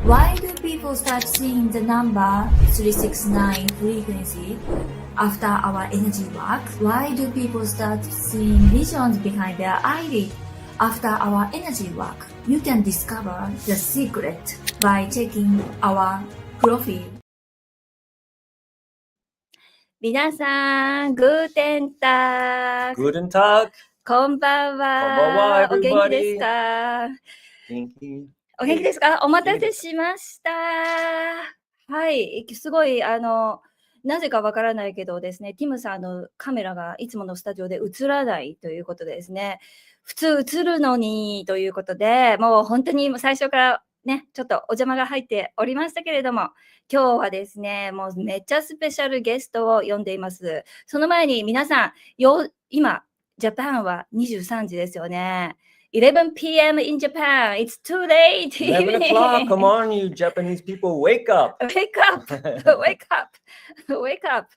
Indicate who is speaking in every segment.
Speaker 1: Why do people start seeing the number 369 frequency after our energy work? Why do people start seeing visions behind their eyelid after our energy work? You can discover the secret by checking our profile. 皆さん、グーテンターク。
Speaker 2: Guten Tag.
Speaker 1: こんばんは。お元気ですか？
Speaker 2: 元気。
Speaker 1: お元気ですか？お待たせしました。はい、すごい、なぜかわからないけどですね、ティムさんのカメラがいつものスタジオで映らないということでですね、普通映るのにということで、もう本当に最初からね、ちょっとお邪魔が入っておりましたけれども、今日はですね、もうめっちゃスペシャルゲストを呼んでいます。その前に皆さん、今、ジャパンは23時ですよね。11 p.m. in Japan. It's too late.
Speaker 2: 11 o'clock. Come on, you Japanese people. Wake up.
Speaker 1: Wake up. Wake up. Wake up.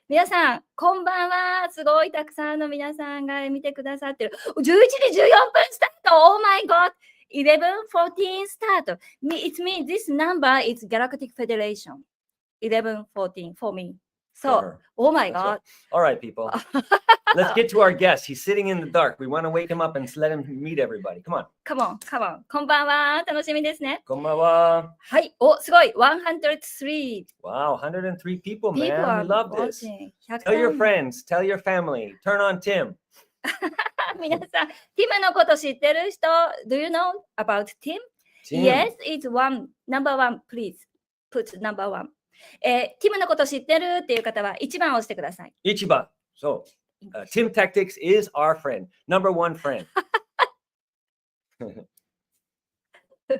Speaker 1: 皆さん、こんばんは。すごいたくさんの皆さんが見てくださってる。11時14分スタート。Oh my god. 11:14 start. It means this number is Galactic Federation. 11:14 for me. So,
Speaker 2: Sure.
Speaker 1: oh my god.
Speaker 2: All right, people. Let's get to our guest. He's sitting in the dark. We want to wake him up and let him meet everybody. Come on.
Speaker 1: Come on, come on. こんばんは。楽しみですね。
Speaker 2: こんばんは。
Speaker 1: はい。お、すごい。103
Speaker 2: Wow, 103 people,
Speaker 1: people
Speaker 2: man.
Speaker 1: are
Speaker 2: We love this.
Speaker 1: watching.
Speaker 2: Tell your friends. Tell your family. Turn on Tim.
Speaker 1: 皆さん、ティムのこと知ってる人 Do you know about Tim?
Speaker 2: Tim.
Speaker 1: Yes, it's number one, please. Put number one. ティムのこと知ってるっていう方は1番を押してください。
Speaker 2: 1番. So, Tim Tactics is our friend. Number one friend.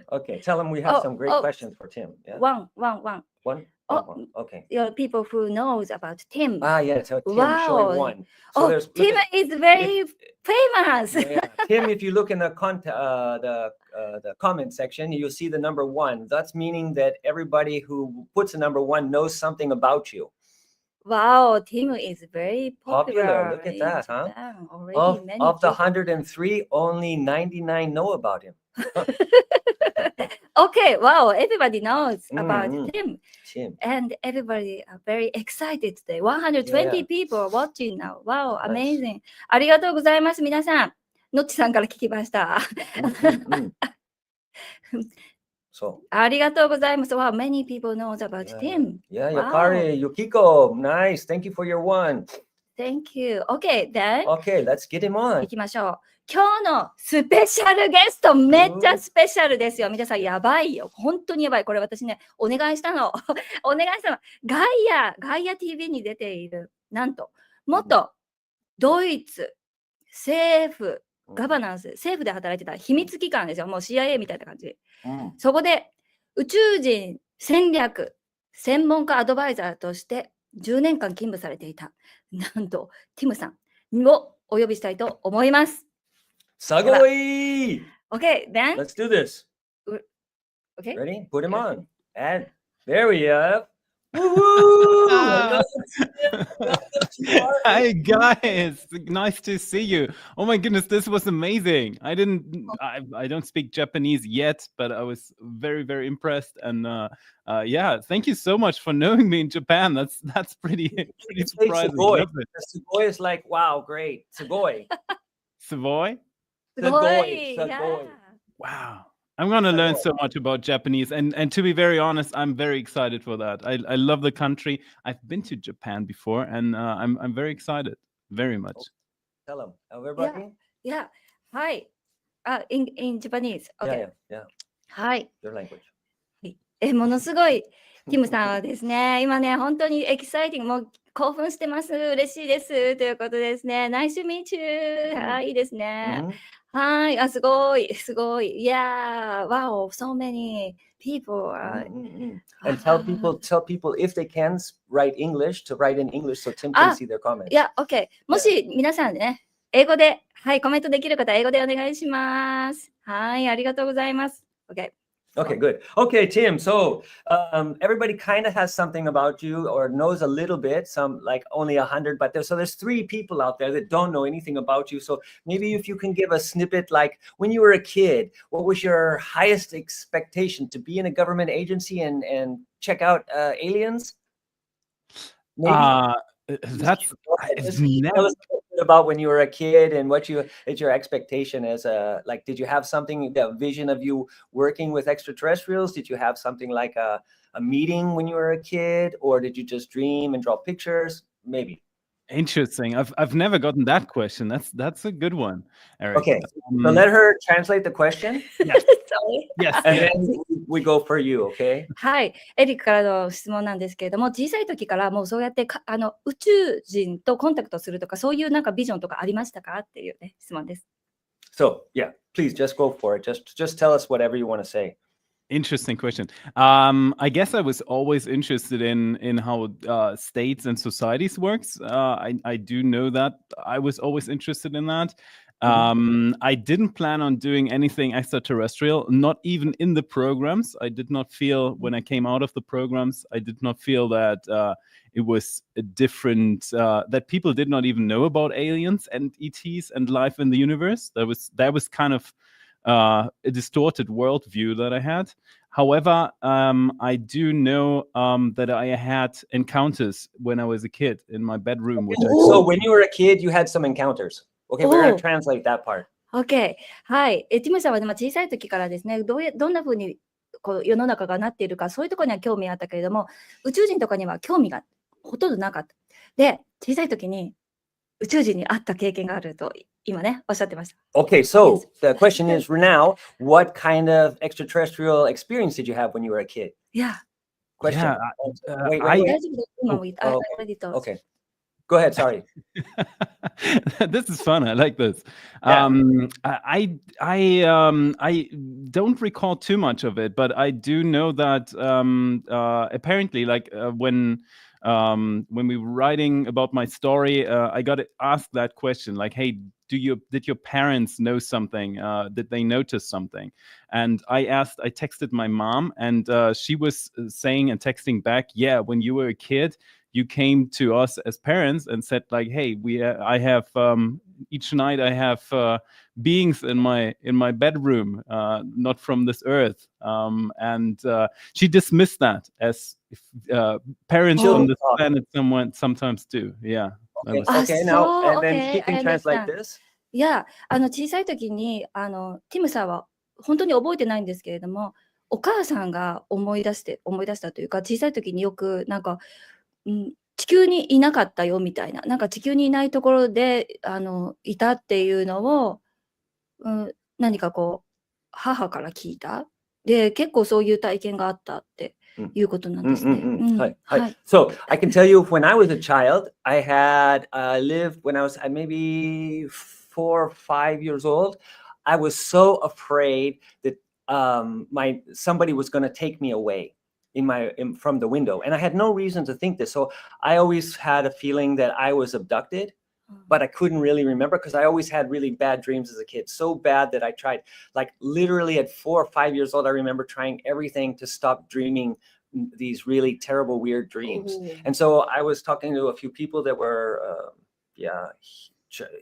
Speaker 2: Okay, tell him we have some great questions for Tim. Yeah?
Speaker 1: One.
Speaker 2: One?
Speaker 1: Oh,
Speaker 2: One. Okay.
Speaker 1: Your people who knows about Tim.
Speaker 2: Yeah, so Tim
Speaker 1: Wow.
Speaker 2: showing one. So
Speaker 1: Oh, Tim is very famous.
Speaker 2: Yeah, Tim, if you look in the comment section, you'll see the number one. That's meaning that everybody who puts a number one knows something about you.
Speaker 1: Wow, Tim is very popular.
Speaker 2: Look at that, huh?
Speaker 1: Japan. Already
Speaker 2: Of the
Speaker 1: people.
Speaker 2: 103, only 99 know about him.
Speaker 1: Okay, wow, everybody knows about Tim.
Speaker 2: Tim.
Speaker 1: And everybody are very excited today. 120 people are watching now. Wow, amazing. ありがとうございます、皆さん。のっちさんから聞きました。
Speaker 2: So.
Speaker 1: ありがとうございます。Wow, many people knows about Tim.
Speaker 2: Yeah,
Speaker 1: Wow.
Speaker 2: Yukari, Yukiko, nice. Thank you for your one.
Speaker 1: Thank you. Okay, then.
Speaker 2: Okay, let's get him on.
Speaker 1: 行きましょう。今日のスペシャルゲスト、めっちゃスペシャルですよ。皆さん、やばいよ。本当にやばい。これ私ね、お願いしたの。お願いしたの。ガイア TV に出ている、なんと、元ドイツ政府ガバナンス、政府で働いてた秘密機関ですよ。もう CIA みたいな感じ。そこで宇宙人戦略専門家アドバイザーとして10年間勤務されていた、なんと、ティムさんをお呼びしたいと思います。
Speaker 2: Sagoi!
Speaker 1: Okay, then.
Speaker 2: Let's do this.
Speaker 1: Okay.
Speaker 2: Ready? Put him on. And there we are. Woohoo!
Speaker 3: Hi guys, nice to see you. Oh my goodness, this was amazing. I don't speak Japanese yet, but I was very, very impressed. And yeah, thank you so much for knowing me in Japan. That's pretty surprising.
Speaker 2: Sugoi is like, wow, great. Sugoi.
Speaker 3: Savoy?
Speaker 2: Sugoi.
Speaker 1: Yeah.
Speaker 3: Wow. I'm going to learn so much about Japanese. And to be very honest, I'm very excited for that. I love the country. I've been to Japan before, and I'm very excited. Very much.
Speaker 2: Tell them. Everybody?
Speaker 1: Yeah. Hi. In Japanese. Okay.
Speaker 2: Yeah.
Speaker 1: Hi.
Speaker 2: Your language.
Speaker 1: ものすごい、ティムさんはですね、今ね、本当にエキサイティング、もう興奮してます。嬉しいです。ということですね。Nice to meet you. はい、いいですね。はい、すごい。Yeah, wow, so many people.
Speaker 2: And tell people if they can write English to write in English so Tim can see their comments.
Speaker 1: Yeah, okay. もし皆さんね、英語で、はい、コメントできる方、英語でお願いします。はい、ありがとうございます。Okay.
Speaker 2: Okay, good. Okay, Tim. So everybody kind of has something about you or knows a little bit, some like only 100, but there's 3 people out there that don't know anything about you. So maybe if you can give a snippet, like when you were a kid, what was your highest expectation to be in a government agency and check out aliens? Maybe.
Speaker 3: That's I've
Speaker 2: Just tell
Speaker 3: never.
Speaker 2: us a bit about when you were a kid and what is your expectation as a, like, did you have something, the vision of you working with extraterrestrials? Did you have something like a meeting when you were a kid, or did you just dream and draw pictures? Maybe.
Speaker 3: Interesting. I've never gotten that question. That's a good one, Eric.
Speaker 2: Okay, so let her translate the question,
Speaker 3: Yes.
Speaker 1: Sorry.
Speaker 3: Yes.
Speaker 2: and then we go for you, okay?
Speaker 1: はい、エリックからの質問なんですけれども、小さい時からもうそうやって宇宙人とコンタクトするとか、そういうなんかビジョンとかありましたかっていうね、質問です。
Speaker 2: So yeah, please just go for it. Just tell us whatever you want to say.
Speaker 3: Interesting question. I guess I was always interested in how states and societies works. I do know that I was always interested in that. I didn't plan on doing anything extraterrestrial, not even in the programs. I did not feel when I came out of the programs, I did not feel that it was a different, that people did not even know about aliens and ETs and life in the universe. That was kind of a distorted worldview that I had. However, I do know that I had encounters when I was a kid in my bedroom. Which
Speaker 2: So when you were a kid, you had some encounters. Okay, we're going to translate that part.
Speaker 1: OK。はい。ティムさんは、小さい時からですね、どんな風にこう世の中がなっているか、そういうところには興味あったけれども、宇宙人とかには興味がほとんどなかった。で、小さい時に宇宙人に会った経験があると今ね、おっしゃってました。
Speaker 2: Okay, so the question is now, what kind of extraterrestrial experience did you have when you were a kid?
Speaker 1: Yeah.
Speaker 2: Question.
Speaker 3: Yeah,
Speaker 2: Wait.
Speaker 1: 大丈夫です。今も
Speaker 2: Okay. Go ahead. Sorry.
Speaker 3: This is fun. I like this.
Speaker 2: Yeah.
Speaker 3: I don't recall too much of it, but I do know that apparently, like when we were writing about my story, I got asked that question, like, "Hey, did your parents know something? Did they notice something?" And I texted my mom, and she was saying and texting back, "Yeah, when you were a kid, you came to us as parents and said, like, hey, I have each night I have beings in my bedroom, not from this earth." And she dismissed that as if, parents on this planet sometimes do. Yeah.
Speaker 2: Okay, now, and then
Speaker 1: okay,
Speaker 2: she can
Speaker 1: I
Speaker 2: translate
Speaker 1: understand.
Speaker 2: this.
Speaker 1: いや、小さい時にティムさんは本当に覚えてないんですけれども、お母さんが思い出したというか、小さい時によくなんか、地球にいなかったよみたいな、なんか地球にいないところでいたっていうのを、何かこう母から聞いた。で、結構そういう体験があったっていうことなんですね。
Speaker 2: So I can tell you, when I was a child, I had lived when I was maybe 4 or 5 years old. I was so afraid that somebody was going to take me away from the window, and I had no reason to think this. So I always had a feeling that I was abducted, but I couldn't really remember because I always had really bad dreams as a kid, so bad that I tried, like literally at 4 or 5 years old, I remember trying everything to stop dreaming these really terrible, weird dreams. And so I was talking to a few people that were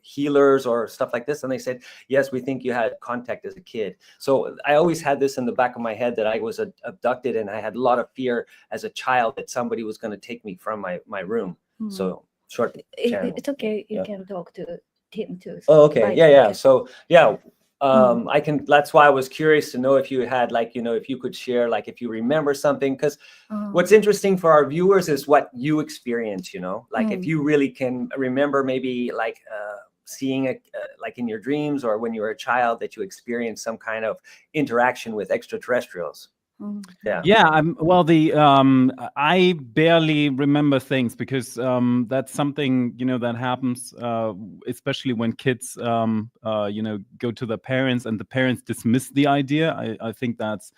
Speaker 2: healers or stuff like this, and they said, yes, we think you had contact as a kid. So I always had this in the back of my head that I was abducted, and I had a lot of fear as a child that somebody was going to take me from my room. So short channel.
Speaker 1: It's okay, you can talk to Tim too.
Speaker 2: Oh, okay.
Speaker 1: Right,
Speaker 2: Yeah.
Speaker 1: okay.
Speaker 2: So yeah, I can. That's why I was curious to know if you had, like, if you could share, like, if you remember something, because what's interesting for our viewers is what you experience. Like if you really can remember, maybe like seeing it like in your dreams or when you were a child that you experienced some kind of interaction with extraterrestrials.
Speaker 3: Yeah. I barely remember things because that's something that happens, especially when kids go to their parents and the parents dismiss the idea. I think that's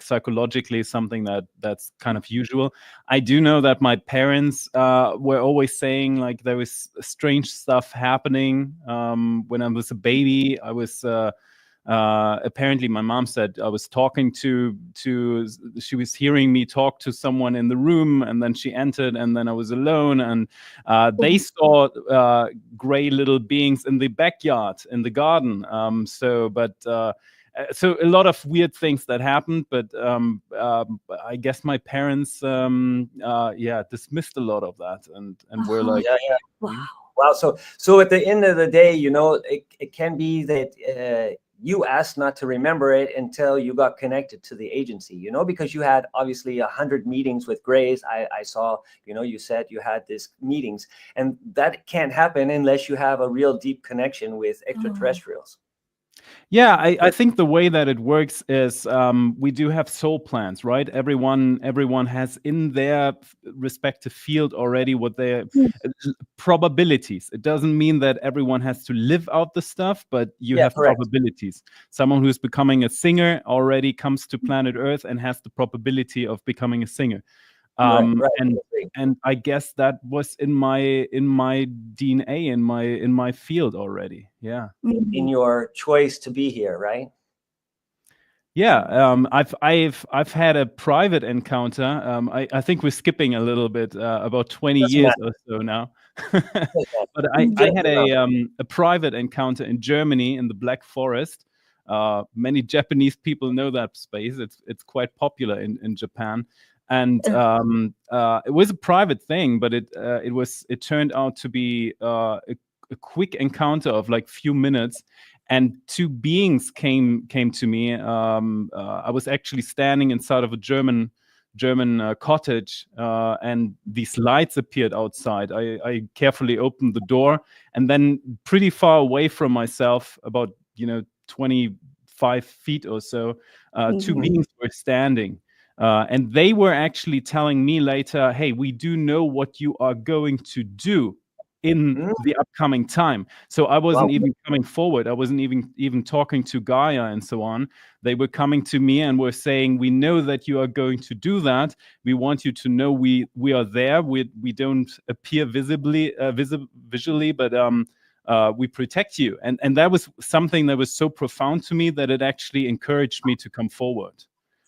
Speaker 3: psychologically something that's kind of usual. I do know that my parents were always saying, like, there was strange stuff happening when I was a baby. I was apparently my mom said I was talking to she was hearing me talk to someone in the room, and then she entered, and then I was alone, and they saw gray little beings in the backyard in the garden. So a lot of weird things that happened, but I guess my parents dismissed a lot of that, and were like,
Speaker 1: Wow.
Speaker 2: So at the end of the day, it can be that you asked not to remember it until you got connected to the agency, because you had obviously 100 meetings with Grays. I saw, you said you had these meetings, and that can't happen unless you have a real deep connection with extraterrestrials.
Speaker 3: Yeah, I think the way that it works is we do have soul plans, right? Everyone has in their respective field already what their probabilities. It doesn't mean that everyone has to live out the stuff, but you have
Speaker 2: correct.
Speaker 3: probabilities. Someone who's becoming a singer already comes to planet Earth and has the probability of becoming a singer.
Speaker 2: Right.
Speaker 3: And I guess that was in my DNA, in my field already. Yeah.
Speaker 2: In your choice to be here, right?
Speaker 3: Yeah. I've had a private encounter. I think we're skipping a little bit, about 20 years or so now. But I had a private encounter in Germany in the Black Forest. Many Japanese people know that space. It's quite popular in Japan. And it was a private thing, but it turned out to be a quick encounter of like few minutes, and two beings came to me. I was actually standing inside of a German cottage, and these lights appeared outside. I carefully opened the door, and then pretty far away from myself, about 25 feet or so, two beings were standing. And they were actually telling me later, hey, we do know what you are going to do in the upcoming time. So I wasn't even coming forward. I wasn't even talking to Gaia and so on. They were coming to me and were saying, we know that you are going to do that. We want you to know we are there. We don't appear visually, but we protect you. And that was something that was so profound to me that it actually encouraged me to come forward.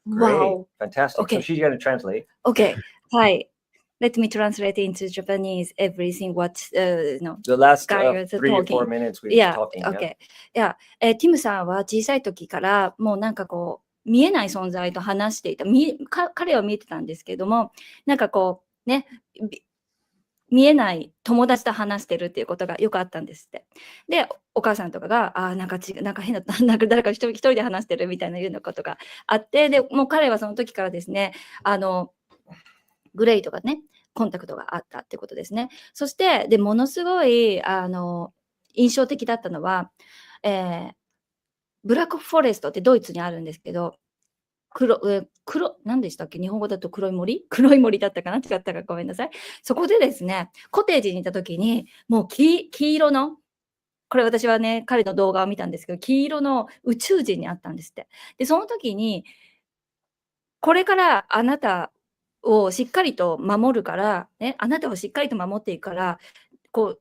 Speaker 2: Great.
Speaker 1: Wow.
Speaker 2: Fantastic.
Speaker 1: Okay.
Speaker 2: So she's going to translate.
Speaker 1: Okay. Hi. Let me translate into Japanese everything what
Speaker 2: The last
Speaker 1: Gaia is
Speaker 2: 3 or 4
Speaker 1: talking.
Speaker 2: minutes we were
Speaker 1: Yeah,
Speaker 2: talking.
Speaker 1: okay. Yeah. ティムさんは小さい時からもうなんかこう見えない存在と話していた。彼は見えてたんですけども、なんかこうね、見えない友達と話してるっていうことがよくあったんですって。で、お母さんとかが、なんか変な、なんか誰か一人で話してるみたいなようなことがあって、で、もう彼はその時からですね、グレイとかね、コンタクトがあったってことですね。そして、で、ものすごい、印象的だったのは、ブラックフォレストってドイツにあるんですけど、何でしたっけ？日本語だと黒い森だったかな？違ったかごめんなさい。そこでですね、コテージにいたときに、もう黄色の、これ私はね、彼の動画を見たんですけど、黄色の宇宙人に会ったんですって。で、その時に、これからあなたをしっかりと守るから、ね、あなたをしっかりと守っていくから、こう、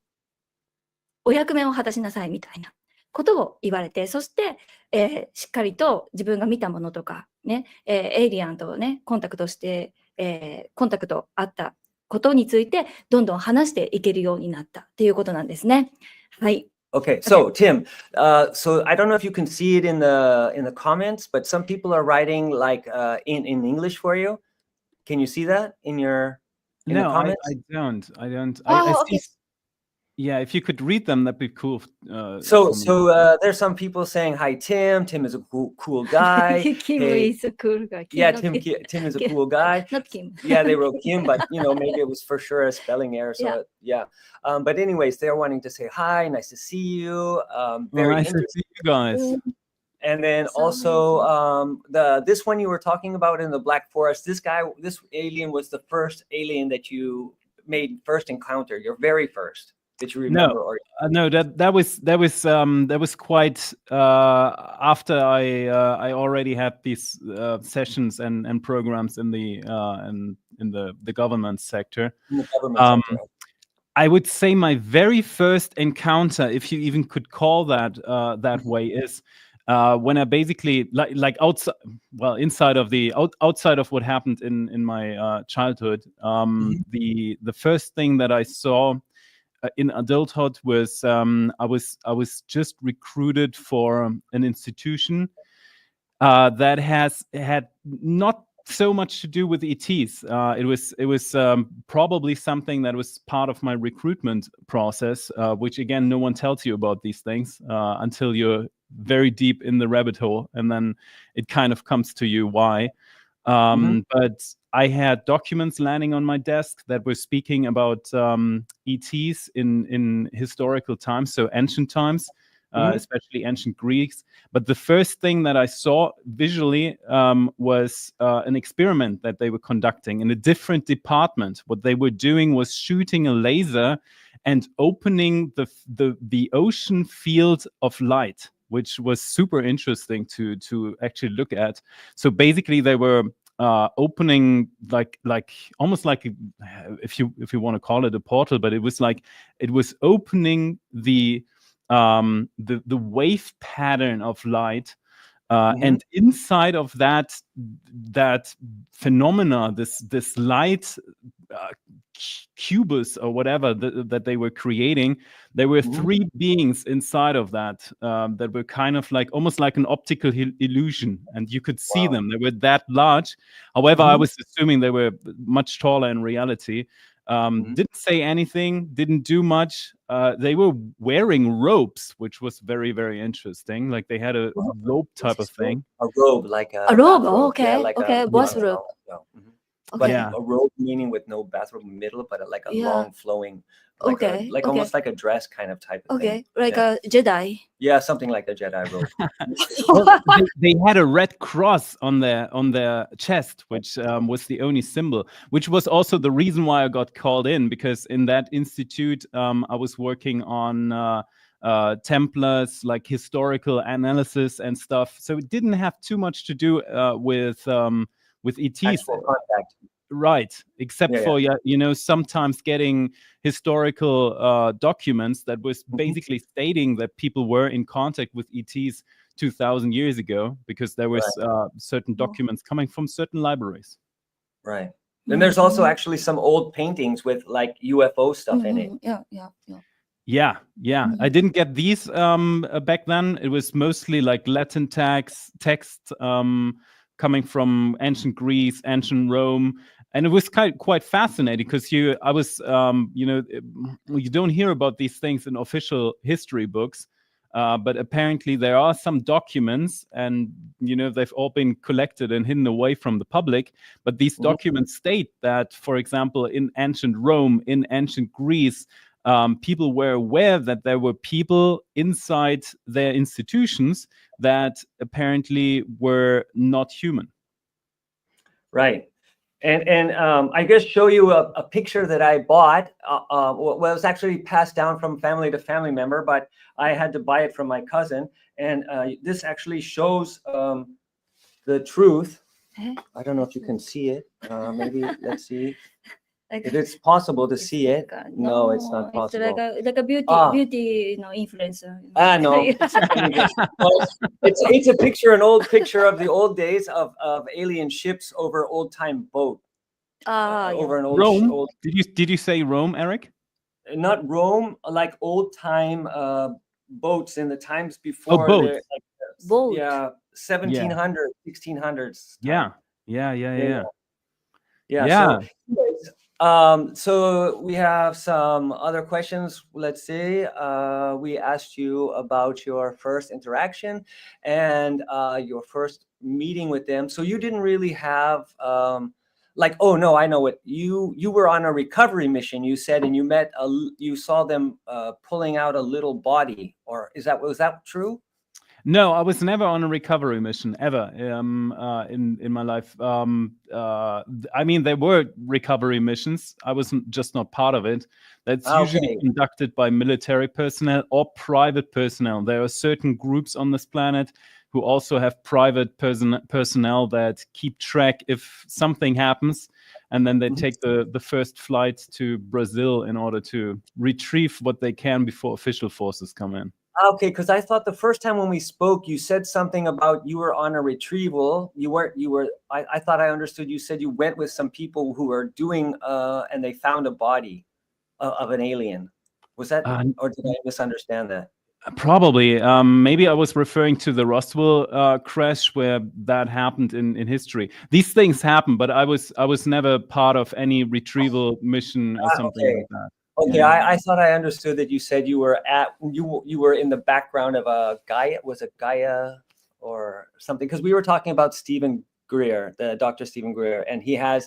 Speaker 1: お役目を果たしなさいみたいなことを言われて、そして、しっかりと自分が見たものとか、ね、エイリアンとね、コンタクトして、コンタクトあったことについて、どんどん話していけるようになったっていうことなんですね。はい。
Speaker 2: Okay, so Tim, so I don't know if you can see it in the comments, but some people are writing like in English for you. Can you see that in the comments?
Speaker 3: I don't.
Speaker 1: Oh, okay.
Speaker 3: Yeah, if you could read them, that'd be cool.
Speaker 2: So there's some people saying, hi, Tim. Tim is a cool guy.
Speaker 1: Kim
Speaker 2: Hey,
Speaker 1: is a cool guy.
Speaker 2: yeah,
Speaker 1: not
Speaker 2: Tim is a cool guy.
Speaker 1: Not Kim.
Speaker 2: Yeah, they wrote Kim, but maybe it was for sure a spelling error. So yeah. But anyways, they're wanting to say hi, nice to see you. Very
Speaker 3: nice to see you guys.
Speaker 2: And then
Speaker 1: So
Speaker 2: also this one you were talking about in the Black Forest, this alien was the first alien that you made first encounter, your very first. Did you remember?
Speaker 3: No, that was quite after I already had these sessions and programs in the government sector.
Speaker 2: In the government sector.
Speaker 3: I would say my very first encounter, if you even could call that that way, is when I basically like outside, well, inside of the outside of what happened in my childhood, the first thing that I saw in adulthood was I was just recruited for an institution that had not so much to do with ETs. It was probably something that was part of my recruitment process, which again, no one tells you about these things until you're very deep in the rabbit hole, and then it kind of comes to you why. But I had documents landing on my desk that were speaking about ETs in historical times, so ancient times. Especially ancient Greeks. But the first thing that I saw visually was an experiment that they were conducting in a different department. What they were doing was shooting a laser and opening the ocean field of light, which was super interesting to actually look at. So basically, they were opening like almost like if you want to call it a portal, but it was opening the wave pattern of light, and inside of that phenomena, this light cubus or whatever that they were creating, there were three beings inside of that that were kind of like almost like an optical illusion, and you could see them. They were that large. However, I was assuming they were much taller in reality. Didn't say anything, didn't do much. They were wearing robes, which was very, very interesting. Like they had a robe type of thing.
Speaker 2: A robe, like
Speaker 1: A robe, okay,
Speaker 2: yeah, like
Speaker 1: okay, bathrobe.
Speaker 2: But
Speaker 1: Okay.
Speaker 2: a robe meaning with no bathrobe middle, but like a
Speaker 1: Yeah.
Speaker 2: long flowing, like
Speaker 1: Okay, okay.
Speaker 2: almost like a dress kind of type of
Speaker 1: Okay,
Speaker 2: thing.
Speaker 1: like
Speaker 2: Yeah.
Speaker 1: a Jedi.
Speaker 2: Yeah, something like a Jedi robe.
Speaker 3: Well, they had a red cross on their chest, which was the only symbol, which was also the reason why I got called in, because in that institute I was working on Templars, like historical analysis and stuff. So it didn't have too much to do with ETs.
Speaker 2: Actual contact.
Speaker 3: Right, except
Speaker 2: Yeah,
Speaker 3: for sometimes getting historical documents that was basically stating that people were in contact with ETs 2,000 years ago, because there was certain documents coming from certain libraries.
Speaker 2: Right. Then there's also actually some old paintings with like UFO stuff in it.
Speaker 1: Yeah.
Speaker 3: Yeah. I didn't get these back then. It was mostly like Latin text coming from ancient Greece, ancient Rome. And it was quite fascinating because you don't hear about these things in official history books, but apparently there are some documents, and they've all been collected and hidden away from the public. But these documents state that, for example, in ancient Rome, in ancient Greece, people were aware that there were people inside their institutions that apparently were not human.
Speaker 2: Right. And I guess show you a picture that I bought. Well, it was actually passed down from family to family member, but I had to buy it from my cousin. And this actually shows the truth. I don't know if you can see it. Maybe let's see. If it's possible to see it. No, it's not possible.
Speaker 1: It's like a beauty influencer.
Speaker 2: No. It's a picture, an old picture of the old days of alien ships over old time boat. Over an old
Speaker 3: Rome. Did you say Rome, Eric?
Speaker 2: Not Rome, like old time boats in the times before.
Speaker 3: Oh, boats.
Speaker 1: Boat.
Speaker 2: Yeah, 1700s, 1600s.
Speaker 3: Yeah.
Speaker 2: So we have some other questions. Let's see. We asked you about your first interaction and your first meeting with them. So you didn't really have oh no, I know what you were on a recovery mission. You said, and you saw them pulling out a little body, or was that true?
Speaker 3: No, I was never on a recovery mission ever in my life. I mean, there were recovery missions. I was just not part of it. That's usually conducted by military personnel or private personnel. There are certain groups on this planet who also have private personnel that keep track if something happens, and then they take the first flight to Brazil in order to retrieve what they can before official forces come in.
Speaker 2: Okay, because I thought the first time when we spoke, you said something about you were on a retrieval. I thought I understood you said you went with some people who were doing, and they found a body of an alien. Was that, or did I misunderstand that?
Speaker 3: Probably. Maybe I was referring to the Roswell crash where that happened in history. These things happen, but I was never part of any retrieval mission or something like that.
Speaker 2: Okay, I thought I understood that you said you were in the background of a Gaia. Was it Gaia or something? Because we were talking about Stephen Greer, the Dr. Stephen Greer, and he had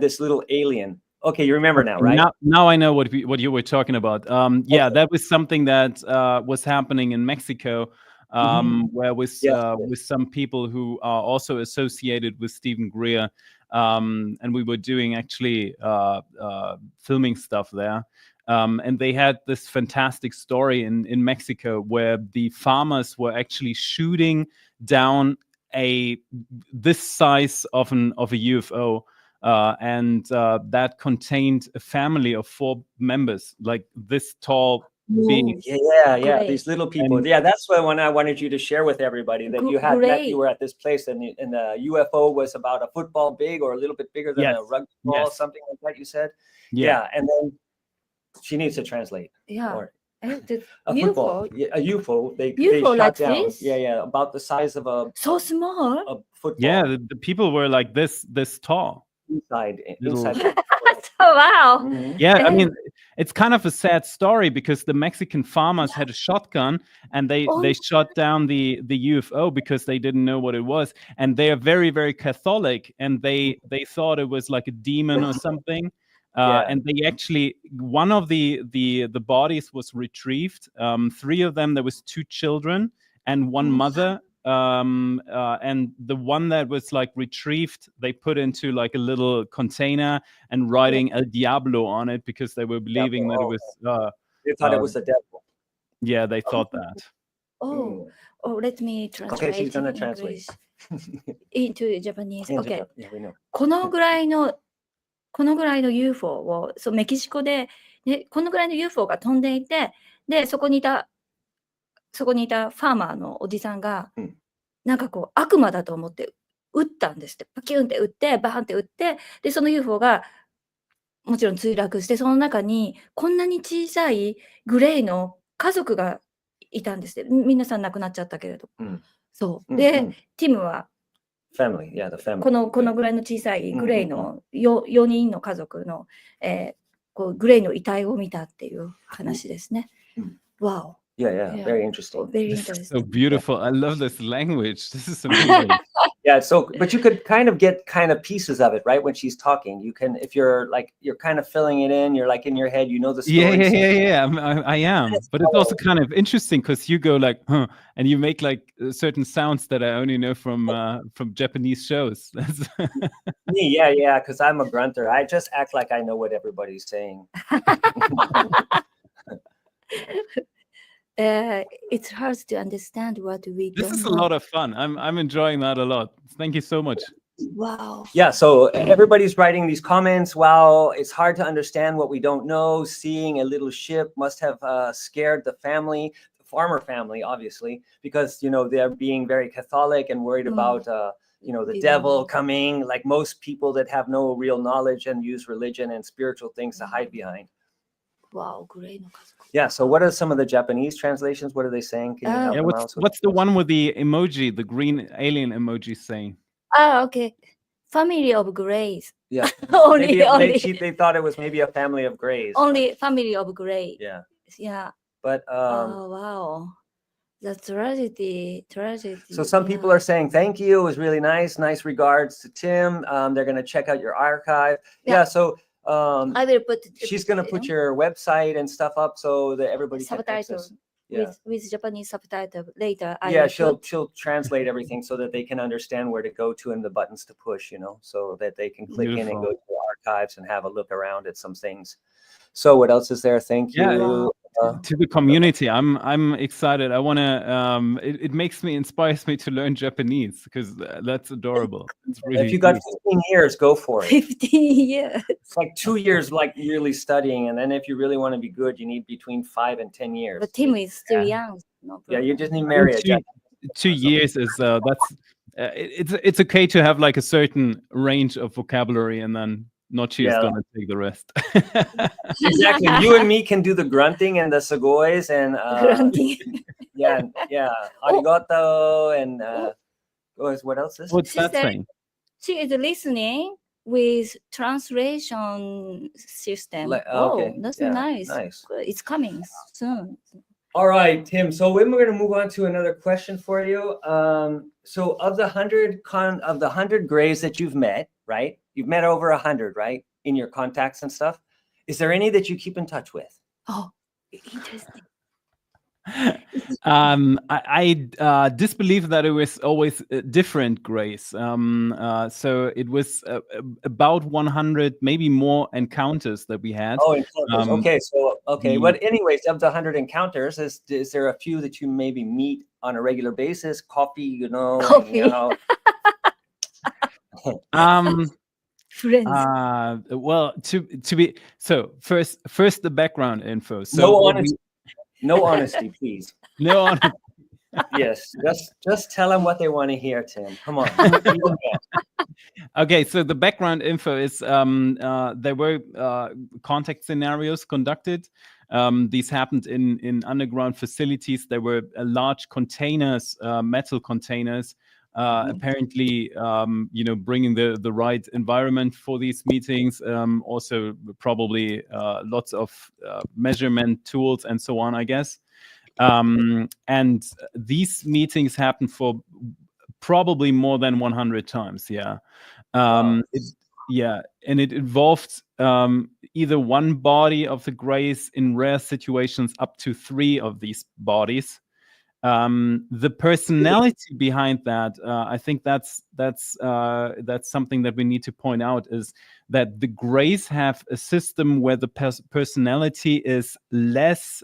Speaker 2: this little alien. Okay, you remember now, right?
Speaker 3: Now I know what you were talking about. Yeah, that was something that was happening in Mexico, where with some people who are also associated with Stephen Greer, and we were doing actually filming stuff there. And they had this fantastic story in Mexico where the farmers were actually shooting down this size of a UFO. And that contained a family of 4 members, like this tall being.
Speaker 2: Yeah.
Speaker 1: Great.
Speaker 2: These little people. And that's when I wanted you to share with everybody that you were at this place, and the UFO was about a football big or a little bit bigger than a rugby ball, something like that. You said, and then she needs to translate.
Speaker 1: Yeah.
Speaker 2: A football, a UFO. They
Speaker 1: UFO
Speaker 2: shot
Speaker 1: like
Speaker 2: down.
Speaker 1: this?
Speaker 2: Yeah, about the size of a
Speaker 1: So small.
Speaker 2: a football.
Speaker 3: Yeah, the people were like this tall.
Speaker 2: Inside.
Speaker 1: Oh, wow.
Speaker 2: Mm-hmm.
Speaker 3: Yeah, I mean, it's kind of a sad story because the Mexican farmers had a shotgun and they shot down the UFO because they didn't know what it was. And they are very, very Catholic, and they thought it was like a demon or something. And they actually, one of the bodies was retrieved. 3 of them, there was 2 children and 1 mother. And the one that was like retrieved, they put into like a little container and writing El Diablo on it because they were believing that it was
Speaker 2: they thought it was the devil.
Speaker 3: Yeah, they thought that.
Speaker 1: Let me translate.
Speaker 2: Okay, she's gonna translate
Speaker 1: into Japanese. Okay.
Speaker 2: Yeah, we know.
Speaker 1: このぐらいの UFO をメキシコで、ね、このぐらいの UFO が飛んでいて、でそこにいたファーマーのおじさんが、なんかこう悪魔だと思って撃ったんですって。パキュンって撃って、バーンって撃って、でその UFO がもちろん墜落して、その中にこんなに小さいグレイの家族がいたんですって。皆さん亡くなっちゃったけれど。そう。で、ティムは
Speaker 2: Family, the family.
Speaker 1: このぐらいの小さいグレイの4人の家族の、こうグレイの遺体を見たっていう話ですね。Wow.
Speaker 2: Yeah, very interesting.
Speaker 1: Very
Speaker 3: This is
Speaker 1: interesting.
Speaker 3: so beautiful. I love this language. This is amazing.
Speaker 2: But you could kind of get kind of pieces of it, right? When she's talking, you can, if you're kind of filling it in, you're like in your head, you know the story.
Speaker 3: Yeah. I am. But it's also kind of interesting because you go like, huh, and you make like certain sounds that I only know from Japanese shows.
Speaker 2: Me, yeah, because I'm a grunter. I just act like I know what everybody's saying.
Speaker 1: It's hard to understand what we
Speaker 3: This
Speaker 1: don't
Speaker 3: is a
Speaker 1: know.
Speaker 3: lot of fun. I'm enjoying that a lot. Thank you so much.
Speaker 1: Wow.
Speaker 2: Yeah, so everybody's writing these comments. Wow, it's hard to understand what we don't know. Seeing a little ship must have scared the family, the farmer family, obviously, because, they're being very Catholic and worried about, the devil coming, like most people that have no real knowledge and use religion and spiritual things to hide behind.
Speaker 1: Wow, great.
Speaker 2: Yeah, so what are some of the Japanese translations? What are they saying? Can you help them out?
Speaker 3: What's the one with the emoji, the green alien emoji saying?
Speaker 1: Okay. Family of Grays.
Speaker 2: Yeah.
Speaker 1: only.
Speaker 2: They thought it was maybe a family of Grays.
Speaker 1: Only family of Gray.
Speaker 2: Yeah.
Speaker 1: Yeah.
Speaker 2: But
Speaker 1: oh, wow. The tragedy.
Speaker 2: So some people are saying thank you. It was really nice. Nice regards to Tim. They're going to check out your archive. Yeah. So
Speaker 1: I will put.
Speaker 2: She's going to put your website and stuff up so that everybody can access.
Speaker 1: With Japanese subtitle later.
Speaker 2: She'll translate everything so that they can understand where to go to and the buttons to push, so that they can click in and go to the archives and have a look around at some things. So what else is there? Thank you.
Speaker 3: Yeah, to the community, I'm excited. I want to. It inspires me to learn Japanese because that's adorable. It's really.
Speaker 2: If you got 15 years, go for it.
Speaker 1: 15 years.
Speaker 2: It's like 2 years, like yearly studying, and then if you really want to be good, you need between 5 and 10 years.
Speaker 1: But Tim is still young. No
Speaker 2: Yeah,
Speaker 1: problem.
Speaker 2: you just need marriage.
Speaker 3: 2 years is that's it's okay to have like a certain range of vocabulary, and then NOCCI is
Speaker 2: Yeah.
Speaker 3: gonna take the rest.
Speaker 2: Exactly. You and me can do the grunting and the segoys and
Speaker 1: Grunting.
Speaker 2: yeah, arigato and what else is?
Speaker 3: What's that
Speaker 1: Sister-
Speaker 3: saying?
Speaker 1: She is listening with translation system.
Speaker 2: Like,
Speaker 1: oh,
Speaker 2: okay.
Speaker 1: that's
Speaker 2: Yeah,
Speaker 1: nice.
Speaker 2: nice.
Speaker 1: Good. It's coming soon.
Speaker 2: All right, Tim. So we're going to move on to another question for you. So of the 100 grays that you've met, right? You've met over 100, right? In your contacts and stuff. Is there any that you keep in touch with?
Speaker 1: Oh, interesting.
Speaker 3: I disbelieve that it was always different grays. So it was about 100, maybe more encounters that we had.
Speaker 2: Oh, encounters. Okay.
Speaker 3: the-
Speaker 2: But anyways, of the 100 encounters, is there a few that you maybe meet on a regular basis? Coffee,
Speaker 1: Coffee.
Speaker 2: you know.
Speaker 1: Friends.
Speaker 3: Well, to be so first the background info. So
Speaker 2: No
Speaker 3: what
Speaker 2: honesty. No honesty, please.
Speaker 3: no on-
Speaker 2: Yes, just tell them what they want to hear, Tim. Come on.
Speaker 3: Okay, so the background info is there were contact scenarios conducted. These happened in underground facilities. There were large containers, metal containers, apparently, bringing the right environment for these meetings. Also, probably lots of measurement tools and so on, I guess. And these meetings happen for probably more than 100 times. Yeah.
Speaker 2: Wow.
Speaker 3: And it involved either one body of the grays, in rare situations up to 3 of these bodies. The personality behind that, I think that's something that we need to point out, is that the grays have a system where the personality is less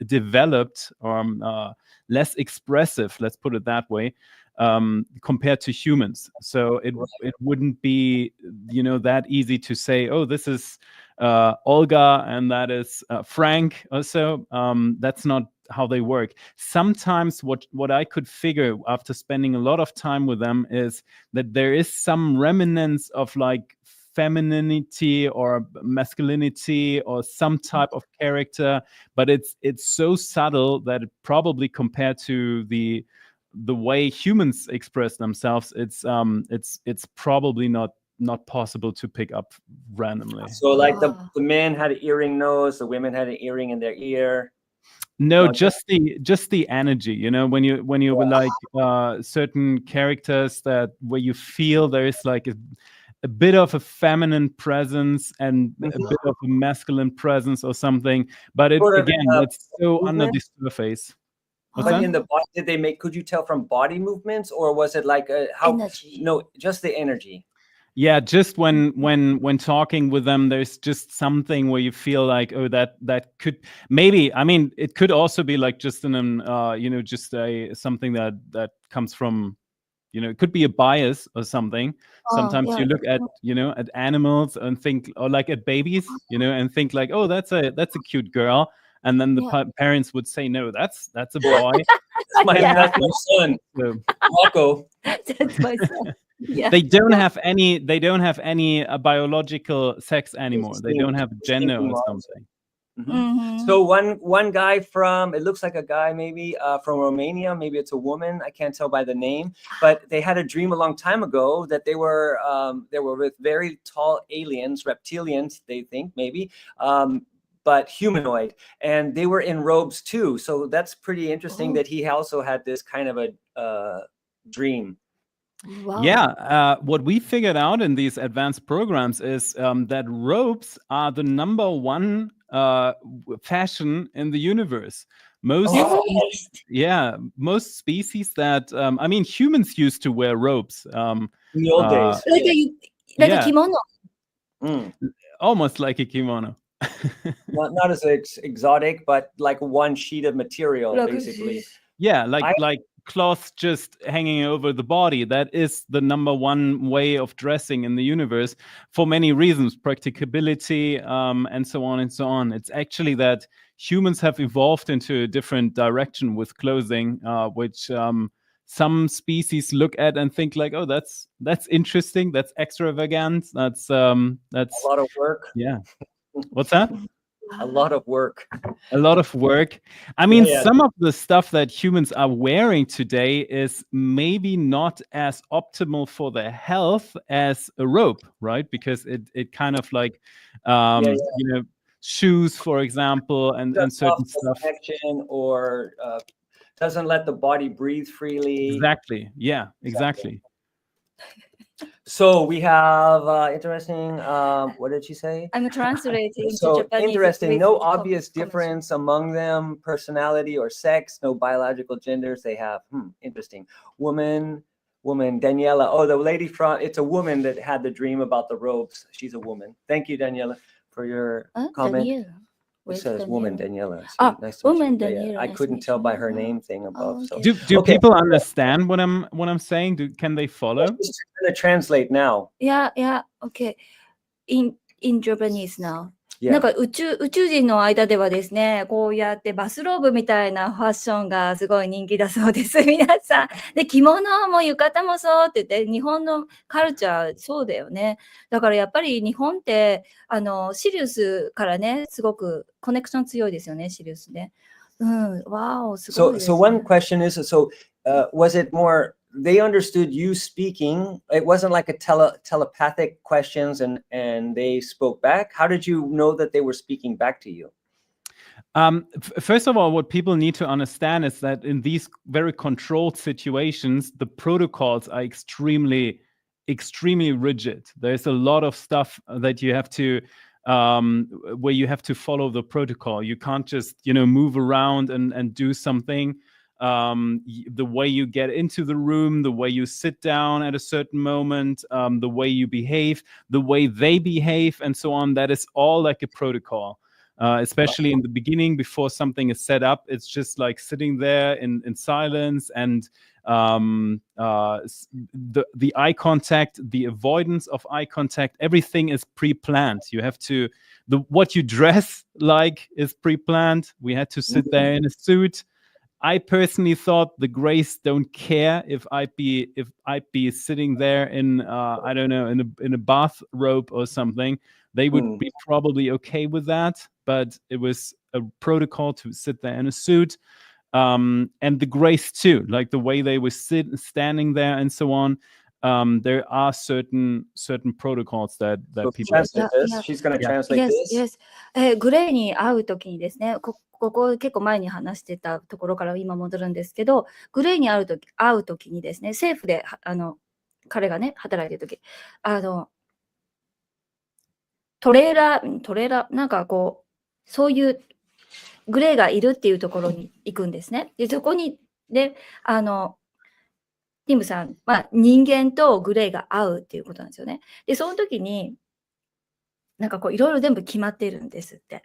Speaker 3: developed or less expressive, let's put it that way, compared to humans. So it wouldn't be that easy to say, oh, this is Olga and that is Frank or so. That's not how they work. Sometimes what I could figure after spending a lot of time with them is that there is some remnants of like femininity or masculinity or some type of character, but it's so subtle that it probably, compared to the way humans express themselves, it's probably not possible to pick up randomly.
Speaker 2: So like the men had an earring nose, the women had an earring in their ear.
Speaker 3: No,
Speaker 2: Okay.
Speaker 3: just the energy. When you were like certain characters where you feel there is like a bit of a feminine presence and a bit of a masculine presence or something. But it's so under the surface. What's
Speaker 2: But
Speaker 3: that?
Speaker 2: in the body, could you tell from body movements, or was it like how?
Speaker 1: Energy.
Speaker 2: No, just the energy.
Speaker 3: Yeah, just when talking with them, there's just something where you feel like, oh, that could maybe. I mean, it could also be like just just something that comes from, it could be a bias or something. Sometimes you look at at animals and think, or like at babies, and think like, oh, that's a cute girl, and then the parents would say, no, that's a boy.
Speaker 2: That's my son,
Speaker 3: So,
Speaker 2: Rocco.
Speaker 1: That's my son. Yeah.
Speaker 3: they don't have any biological sex anymore. They don't have gender or something.
Speaker 1: Mhm.
Speaker 2: So one guy it looks like a guy maybe from Romania, maybe it's a woman, I can't tell by the name, but they had a dream a long time ago that they were with very tall aliens, reptilians, they think maybe, but humanoid, and they were in robes too. So that's pretty interesting that he also had this kind of a dream.
Speaker 1: Wow.
Speaker 3: Yeah, what we figured out in these advanced programs is that robes are the number one fashion in the universe. Most species that humans used to wear robes.
Speaker 2: In the old days.
Speaker 1: Like a kimono.
Speaker 3: Almost like a kimono.
Speaker 2: not as exotic, but like one sheet of material, basically.
Speaker 3: Yeah, like cloth just hanging over the body. That is the number one way of dressing in the universe for many reasons, practicability, and so on and so on. It's actually that humans have evolved into a different direction with clothing, which some species look at and think like, oh, that's interesting, that's extravagant, that's
Speaker 2: A lot of work.
Speaker 3: yeah. What's that?
Speaker 2: A lot of work.
Speaker 3: A lot of work. I mean,
Speaker 2: Yeah.
Speaker 3: some of the stuff that humans are wearing today is maybe not as optimal for their health as a robe, right? Because it kind of like, you know, shoes, for example, and certain stuff.
Speaker 2: Connection or doesn't let the body breathe freely.
Speaker 3: Exactly. Yeah, exactly.
Speaker 2: So we have interesting. What did she say?
Speaker 1: I'm translating to
Speaker 2: So
Speaker 1: Japanese.
Speaker 2: interesting.
Speaker 1: with
Speaker 2: No
Speaker 1: com-
Speaker 2: obvious
Speaker 1: comment.
Speaker 2: difference among them, personality or sex. No biological genders. They have. Interesting. Woman. Daniela. Oh, the lady from. It's a woman that had the dream about the robes. She's a woman. Thank you, Daniela, for your comment.
Speaker 1: Daniela.
Speaker 2: It
Speaker 1: Where's
Speaker 2: says woman
Speaker 1: Daniela?
Speaker 2: Daniela. So
Speaker 1: Ah,
Speaker 2: nice to meet you.
Speaker 1: woman
Speaker 2: Yeah, yeah.
Speaker 1: Daniela,
Speaker 2: I
Speaker 1: nice to
Speaker 2: couldn't
Speaker 1: meet
Speaker 2: tell
Speaker 1: you.
Speaker 2: by her name thing above. So
Speaker 1: okay.
Speaker 3: Do
Speaker 2: Okay.
Speaker 3: people understand what I'm saying? Can they follow?
Speaker 2: just gonna translate now.
Speaker 1: Yeah, okay. In Japanese now.
Speaker 2: Yeah.
Speaker 1: なんか宇宙人の間ではですね、こうやってバスローブみたいなファッションがすごい人気だそうです。皆さん。で、着物も浴衣もそうって言って、日本のカルチャーそうだよね。だからやっぱり日本って、シリウスからね、すごくコネクション強いですよね、シリウスね。わお、すごいですね。
Speaker 2: So one question is, was it more, they understood you speaking, it wasn't like a telepathic questions and they spoke back? How did you know that they were speaking back to you?
Speaker 3: First of all, what people need to understand is that in these very controlled situations, the protocols are extremely rigid. There's a lot of stuff that you have to where you have to follow the protocol. You can't just, move around and do something. The way you get into the room, the way you sit down at a certain moment, the way you behave, the way they behave, and so on, that is all like a protocol. Especially in the beginning, before something is set up, it's just like sitting there in silence, and the eye contact, the avoidance of eye contact, everything is pre-planned. You have to, what you dress like is pre-planned. We had to sit there in a suit. I personally thought the Greys don't care if I'd be sitting there in I don't know, in a bathrobe or something. They would be probably okay with that, but it was a protocol to sit there in a suit. And the Greys too, like the way they were standing there and so on. There are certain protocols that people.
Speaker 2: Translate this. She's going to translate this.
Speaker 1: Yes. グレーに会うときにですね、ここ結構前に話してたところから今戻るんですけど、グレーに会うときにですね、政府で彼がね働いてるとき、トレーラーなんかこうそういうグレーがいるっていうところに行くんですね。でそこにでティムさん、人間とグレーが合うっていうことなんですよね。でその時になんかこういろいろ全部決まってるんですって。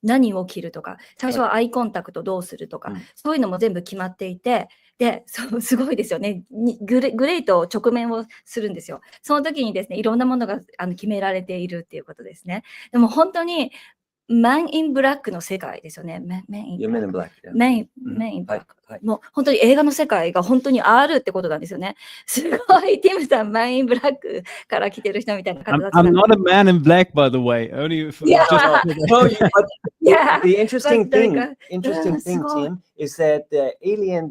Speaker 1: 何を着るとか、最初はアイコンタクトどうするとか、そういうのも全部決まっていて、で、すごいですよね。グレーと直面をするんですよ。その時にですね、いろんなものが決められているっていうことですね。でも本当に、Man in Black の世界ですよね。Man in Black。Man in Black。もう本当に映画の世界が本当にあるってことなんですよね。すごい、ティムさん、Man in Black から来てる人みたいな形。
Speaker 3: I'm not a man in black, by the way. Only if
Speaker 2: The interesting thing, Tim, is that the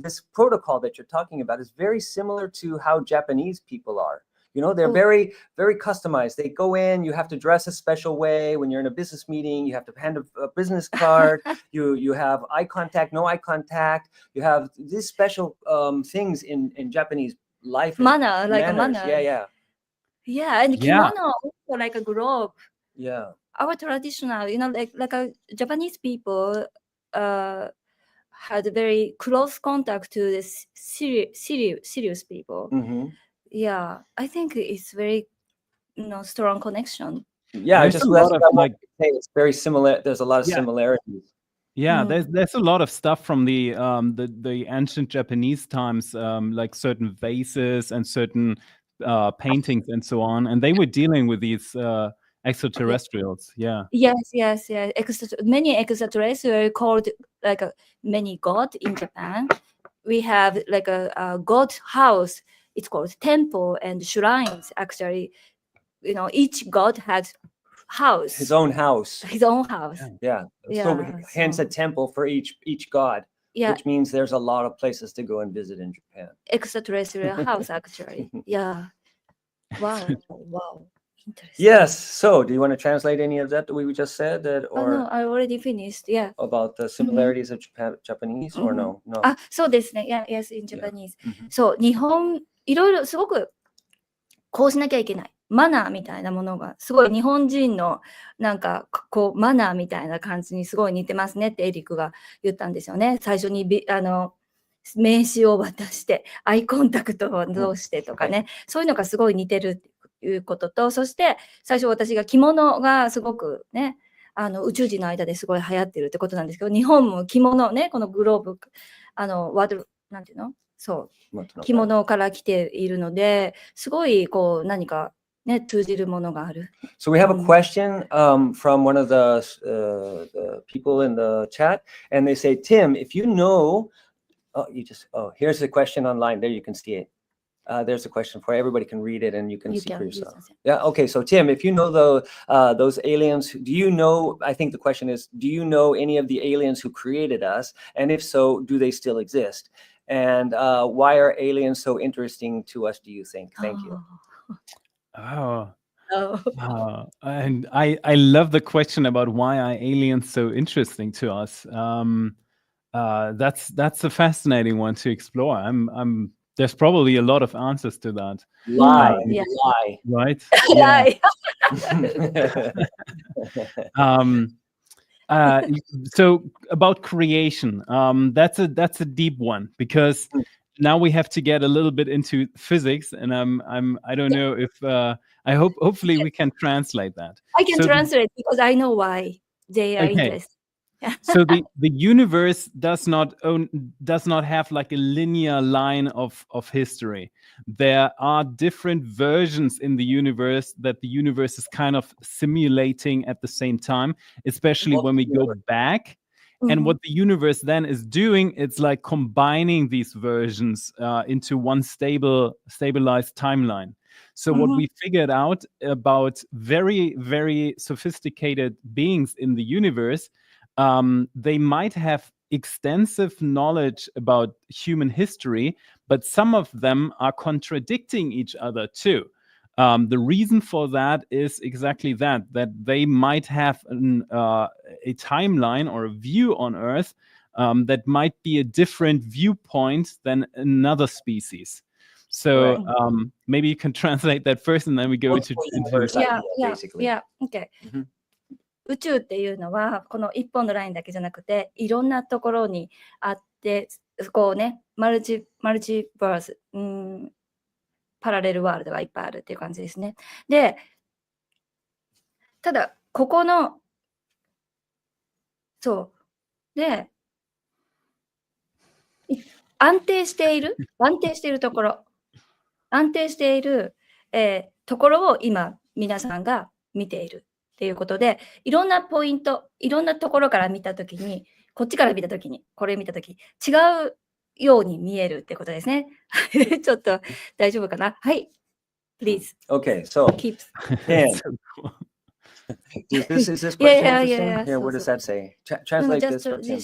Speaker 2: this protocol that you're talking about is very similar to how Japanese people are. They're very, very customized. They go in, you have to dress a special way. When you're in a business meeting, you have to hand a business card. You have eye contact, no eye contact. You have these special things in Japanese life.
Speaker 1: Manner, like a manner.
Speaker 2: Yeah.
Speaker 1: Yeah, and kimono, also like a robe.
Speaker 2: Yeah.
Speaker 1: Our traditional, like a Japanese people had very close contact to the serious people. Yeah, I think it's very, strong connection.
Speaker 2: Yeah,
Speaker 3: there's
Speaker 2: just
Speaker 3: a lot of
Speaker 2: it's very similar. There's a lot of similarities.
Speaker 3: Yeah, there's a lot of stuff from the ancient Japanese times, like certain vases and certain paintings and so on, and they were dealing with these extraterrestrials. Yeah.
Speaker 1: Yes. Many extraterrestrials called like many god in Japan. We have like a god house. It's called temple and shrines. Actually, each god has house.
Speaker 2: His own house.
Speaker 1: His own house.
Speaker 2: Yeah.
Speaker 1: Yeah,
Speaker 2: So hence
Speaker 1: so-
Speaker 2: a temple for each god,
Speaker 1: Yeah,
Speaker 2: which means there's a lot of places to go and visit in Japan.
Speaker 1: extraterrestrial house actually. Yeah. Wow. Interesting.
Speaker 2: Yes. So, do you want to translate any of that we just said, that,
Speaker 1: Oh,
Speaker 2: or
Speaker 1: no, I already finished. Yeah.
Speaker 2: about the similarities of Japanese, or no? No.
Speaker 1: あ、そうですね。Yeah, yes, in Japanese.
Speaker 2: Mhm.
Speaker 1: そう、日本、いろいろすごくこうしなきゃいけない。マナーみたいなものが、すごい日本人のなんかこうマナーみたいな感じにすごい似てますねってエリックが言ったんですよね。最初に名刺を渡して、アイコンタクトをどうしてとかね、そういうのがすごい似てるっていうことと、そして最初私が着物がすごくね、宇宙人の間ですごい流行ってるってことなんですけど、日本も着物ね、このグローブ、なんていうの？そう、着物から来ているので、すごいこう何かね、通じるものがある。
Speaker 2: So we have a question from one of the people in the chat, and they say, Tim, if you know, here's the question online. There you can see it. There's a question for you. Everybody can read it and you can see for yourself. Yeah. Okay. So Tim, if you know those aliens, do you know? I think the question is, do you know any of the aliens who created us? And if so, do they still exist? And why are aliens so interesting to us? Do you think? Thank you.
Speaker 3: And I love the question about why are aliens so interesting to us. That's a fascinating one to explore. There's probably a lot of answers to that.
Speaker 2: Lie.
Speaker 1: Yeah.
Speaker 2: Lie.
Speaker 3: Right?
Speaker 1: Lie.
Speaker 3: So about creation, that's a deep one, because now we have to get a little bit into physics, and I don't know if hopefully we can translate that.
Speaker 1: I can
Speaker 3: So-
Speaker 1: translate because I know why they are
Speaker 3: Okay.
Speaker 1: interested.
Speaker 3: So the universe does not have like a linear line of history. There are different versions in the universe that the universe is kind of simulating at the same time, especially when we go back. And what the universe then is doing, it's like combining these versions into one stabilized timeline. So what we figured out about very, very sophisticated beings in the universe, they might have extensive knowledge about human history, but some of them are contradicting each other too. The reason for that is exactly that they might have a timeline or a view on Earth that might be a different viewpoint than another species. So maybe you can translate that first, and then we go into
Speaker 2: basically.
Speaker 1: Yeah, okay. 宇宙っていうのはこの一本のラインだけじゃなくていろんなところにあってこうねマルチバース、パラレルワールドがいっぱいあるっていう感じですね。で、ただここのそうで安定しているところところを今皆さんが見ているっていうことで、いろんなポイント、いろんなところから見たときに、こっちから見たときに、これ見たとき、違うように見えるってことですね。ちょっと大丈夫かな？はい。Please.
Speaker 2: Okay, so
Speaker 1: Keep.
Speaker 2: Dan,
Speaker 3: So cool.
Speaker 2: is this question
Speaker 1: Yeah.
Speaker 2: interesting? Here, what does that say? Translate this for Tim.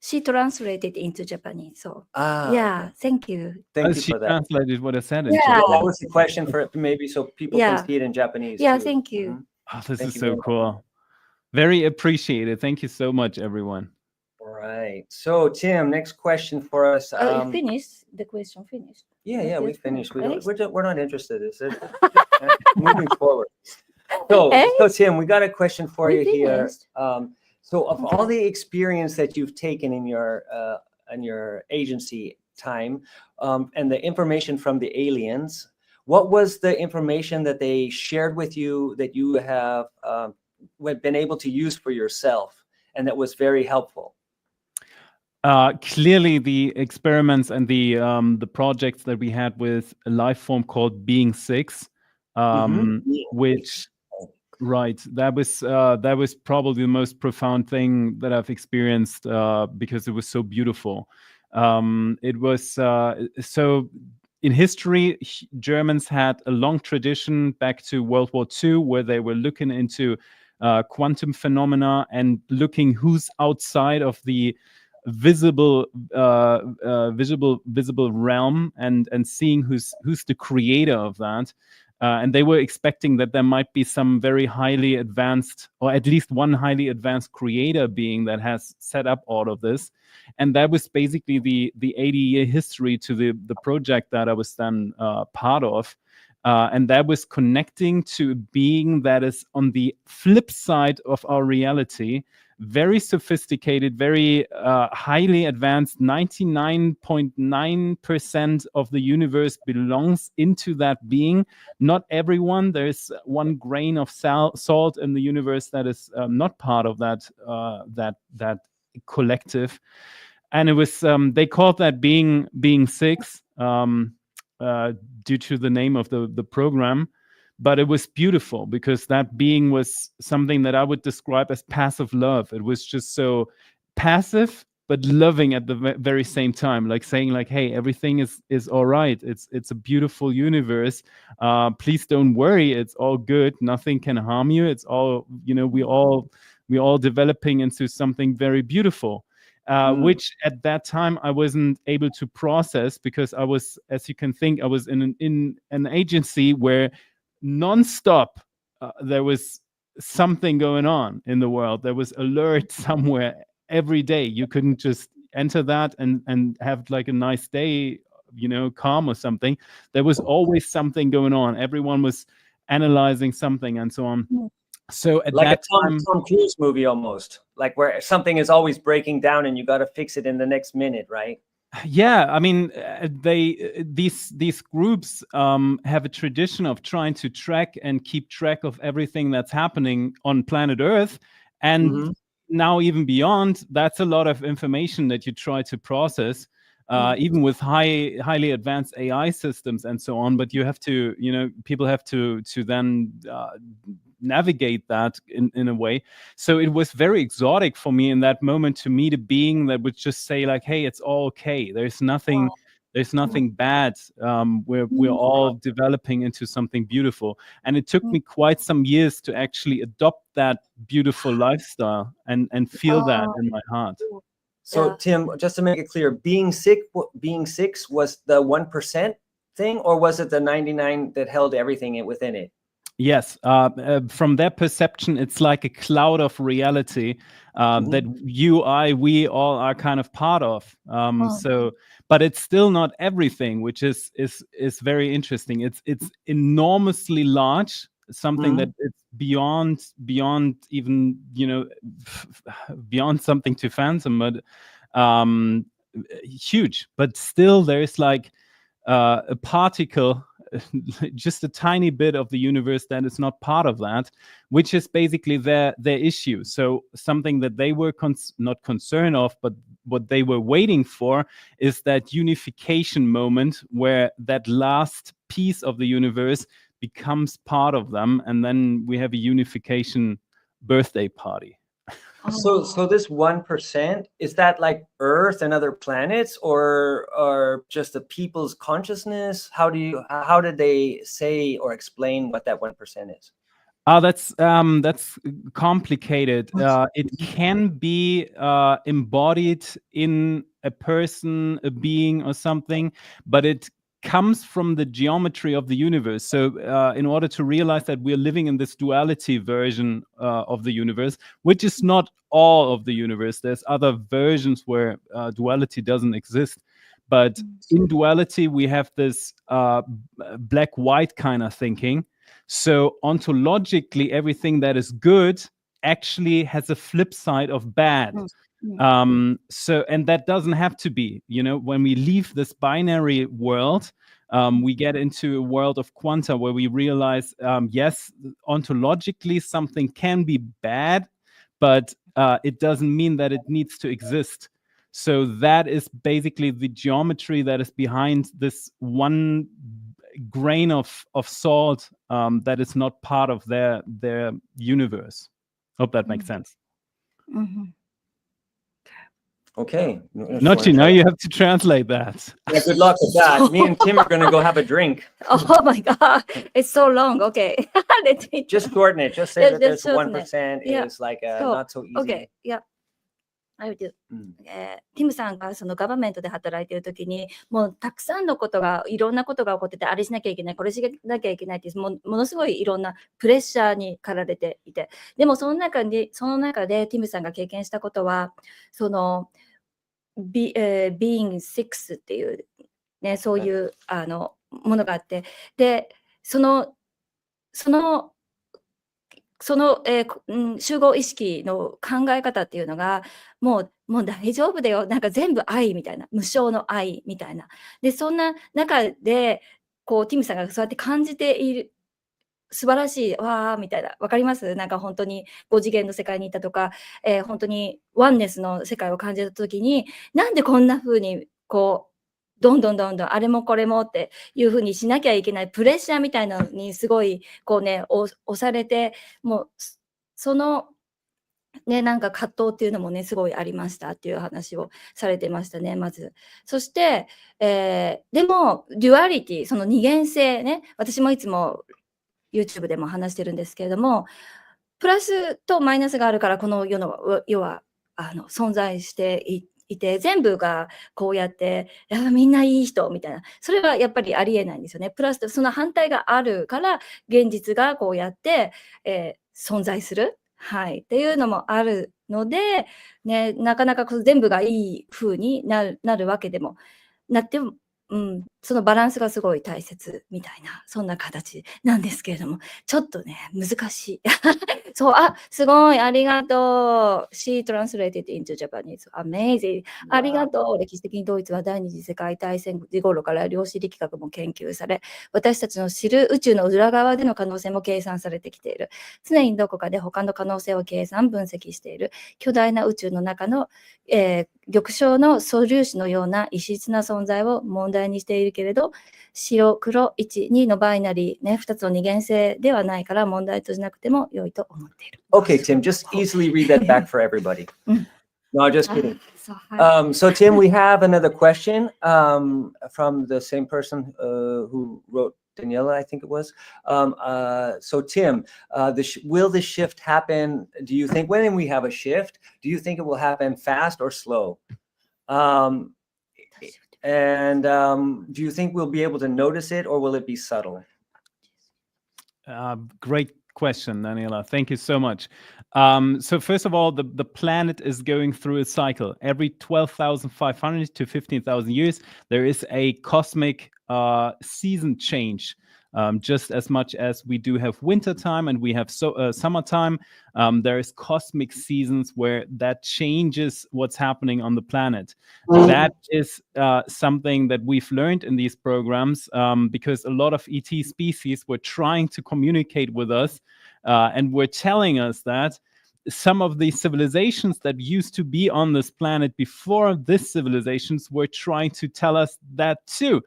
Speaker 1: She translated into Japanese. So
Speaker 2: Ah,
Speaker 1: yeah, thank you.
Speaker 2: thank you
Speaker 3: She
Speaker 2: for that.
Speaker 3: translated what I said. In
Speaker 1: Yeah.
Speaker 2: Yeah, that
Speaker 3: Japanese.
Speaker 2: was the question for maybe so people
Speaker 1: Yeah.
Speaker 2: can see it in Japanese.
Speaker 1: Yeah,
Speaker 2: too.
Speaker 1: thank you.
Speaker 2: Mhm.
Speaker 3: Oh, this
Speaker 2: Thank
Speaker 3: is
Speaker 2: you
Speaker 3: so
Speaker 2: very much.
Speaker 3: cool. Very appreciated. Thank you so much, everyone.
Speaker 2: All right. So Tim, next question for us.
Speaker 1: You finished the question. Finished.
Speaker 2: Yeah, we
Speaker 1: Yes,
Speaker 2: finished.
Speaker 1: finished.
Speaker 2: We're not interested. It's moving forward. So Tim, we got a question for
Speaker 1: We
Speaker 2: you here.
Speaker 1: finished.
Speaker 2: So of all the experience that you've taken in your agency time, and the information from the aliens, what was the information that they shared with you that you have been able to use for yourself and that was very helpful?
Speaker 3: Clearly, the experiments and the projects that we had with a life form called Being 6 which right, that was probably the most profound thing that I've experienced because it was so beautiful. It was so. In history, Germans had a long tradition back to World War II, where they were looking into quantum phenomena and looking who's outside of the visible realm, and seeing who's the creator of that. And they were expecting that there might be some very highly advanced, or at least one highly advanced creator being that has set up all of this. And that was basically the 80-year history to the project that I was then part of. And that was connecting to a being that is on the flip side of our reality, very sophisticated, very highly advanced. 99.9% of the universe belongs into that being. Not everyone. There's one grain of salt in the universe that is not part of that collective. And it was they called that being six due to the name of the program. But it was beautiful because that being was something that I would describe as passive love. It was just so passive, but loving at the very same time, like saying like, hey, everything is all right. It's a beautiful universe. Please don't worry. It's all good. Nothing can harm you. It's all, we all developing into something very beautiful. Which at that time I wasn't able to process, because I was, as you can think, I was in an agency where non-stop there was something going on in the world. There was alert somewhere every day. You couldn't just enter that and have like a nice day, calm or something. There was always something going on. Everyone was analyzing something and so on. So at
Speaker 2: like
Speaker 3: that
Speaker 2: a
Speaker 3: time,
Speaker 2: Tom Cruise movie almost, like where something is always breaking down and you got to fix it in the next minute, right?
Speaker 3: yeah, I mean, these groups have a tradition of trying to track and keep track of everything that's happening on planet Earth, and now even beyond. That's a lot of information that you try to process, even with highly advanced AI systems and so on. But you have to, people have to then navigate that in a way. So it was very exotic for me in that moment to meet a being that would just say like, hey, it's all okay. There's nothing bad. We're all developing into something beautiful. And it took me quite some years to actually adopt that beautiful lifestyle and feel that in my heart.
Speaker 2: So Tim, just to make it clear, being six was the 1% thing, or was it the 99 that held everything within it?
Speaker 3: Yes, from their perception, it's like a cloud of reality that we all are kind of part of. So, but it's still not everything, which is very interesting. It's enormously large, something that it's beyond even beyond something to fathom, but huge. But still, there's like a particle. Just a tiny bit of the universe that is not part of that, which is basically their issue. So something that they were not concerned of, but what they were waiting for is that unification moment where that last piece of the universe becomes part of them, and then we have a unification birthday party.
Speaker 2: So this 1%, is that like Earth and other planets, or just the people's consciousness? How did they say or explain what that 1% is?
Speaker 3: That's complicated. It can be embodied in a person, a being, or something, but it comes from the geometry of the universe. So in order to realize that we're living in this duality version of the universe, which is not all of the universe, there's other versions where duality doesn't exist. But in duality, we have this black-white kind of thinking. So ontologically, everything that is good actually has a flip side of bad. So, and that doesn't have to be, when we leave this binary world, we get into a world of quanta where we realize, yes, ontologically something can be bad, but it doesn't mean that it needs to exist. So that is basically the geometry that is behind this one grain of salt that is not part of their universe. Hope that makes sense.
Speaker 2: Okay.
Speaker 3: Nocci, now you have to translate that.
Speaker 2: Yeah, good luck with that. Me and Tim are going to go have a drink.
Speaker 1: Oh my God, it's so long. Okay. Let me
Speaker 2: Just shorten it. Just say that this
Speaker 1: shorten it.
Speaker 2: 1%
Speaker 1: Yeah.
Speaker 2: is like
Speaker 1: So,
Speaker 2: not so easy.
Speaker 1: Okay, yeah. I will do. ティムさんがそのガバメントで働いているときに、もうたくさんのことが、いろんなことが起こってて、あれしなきゃいけない、これしなきゃいけないって、ものすごいいろんなプレッシャーに駆られていて、でもその中でティムさんが経験したことは、その、being six っていう、ね、そういうものがあって、で、その集合意識の考え方っていうのが、もう大丈夫だよ。なんか全部愛みたいな、無償の愛みたいな。で、そんな中で、こう、ティムさんがそうやって感じている、素晴らしい、わーみたいな。わかります？なんか本当に5次元の世界にいたとか、本当にワンネスの世界を感じたときに、なんでこんな風に、こう、どんどんあれもこれもっていう風にしなきゃいけないプレッシャーみたいなのにすごいこうね押されて、もうそのねなんか葛藤っていうのもねすごいありましたっていう話をされてましたね、まず。そして、でもデュアリティ、その二元性ね、私もいつも YouTube でも話してるんですけれども、プラスとマイナスがあるからこの世は存在していて、全部がこうやってみんないい人みたいな、それはやっぱりありえないんですよね。プラスその反対があるから現実がこうやって、存在する、はい、っていうのもあるので、ね、なかなか全部がいい風になるわけでもなっても、そのバランスがすごい大切みたいな、そんな形なんですけれども、ちょっとね、難しい。そう、すごい、ありがとう。She translated into Japanese. Amazing. ありがとう。歴史的にドイツは第二次世界大戦時頃から量子力学も研究され、私たちの知る宇宙の裏側での可能性も計算されてきている。常にどこかで他の可能性を計算、分析している。巨大な宇宙の中の、玉章の素粒子のような異質な存在を問題にしているけれど、白黒1、2のバイナリーね、2つの二元性ではないから問題としなくても良いと思っている。
Speaker 2: Okay, Tim, just easily read that back for everybody. No, just kidding.
Speaker 1: So
Speaker 2: Tim, we have another question from the same person who wrote Daniela, I think it was. So Tim, will the shift happen? Do you think when we have a shift, do you think it will happen fast or slow? And do you think we'll be able to notice it, or will it be subtle?
Speaker 3: Great question, Daniela. Thank you so much. So first of all, the planet is going through a cycle. Every 12,500 to 15,000 years, there is a cosmic season change. Just as much as we do have winter time and we have summertime, there is cosmic seasons where that changes what's happening on the planet. That is something that we've learned in these programs because a lot of ET species were trying to communicate with us and were telling us that some of the civilizations that used to be on this planet before this civilizations were trying to tell us that too.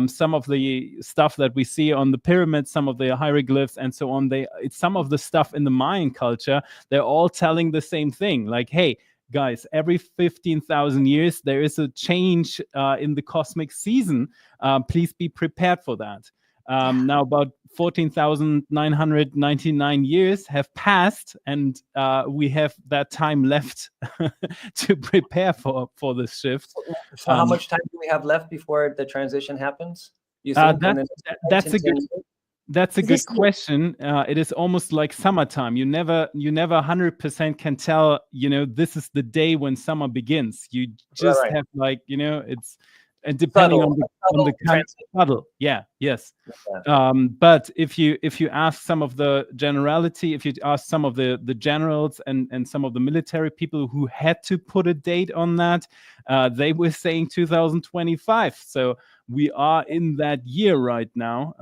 Speaker 3: Some of the stuff that we see on the pyramids, some of the hieroglyphs and so on, it's some of the stuff in the Mayan culture, they're all telling the same thing. Like, hey, guys, every 15,000 years, there is a change in the cosmic season. Please be prepared for that. Now about 14,999 years have passed, and we have that time left to prepare for this shift.
Speaker 2: So how much time do we have left before the transition happens? You think
Speaker 3: that's a good question. It is almost like summertime. You never 100% can tell, this is the day when summer begins. You just have it's, and depending on the kind of puddle. Yeah, yes. But if you ask some of the generality, if you ask some of the generals and some of the military people who had to put a date on that, they were saying 2025. So we are in that year right now.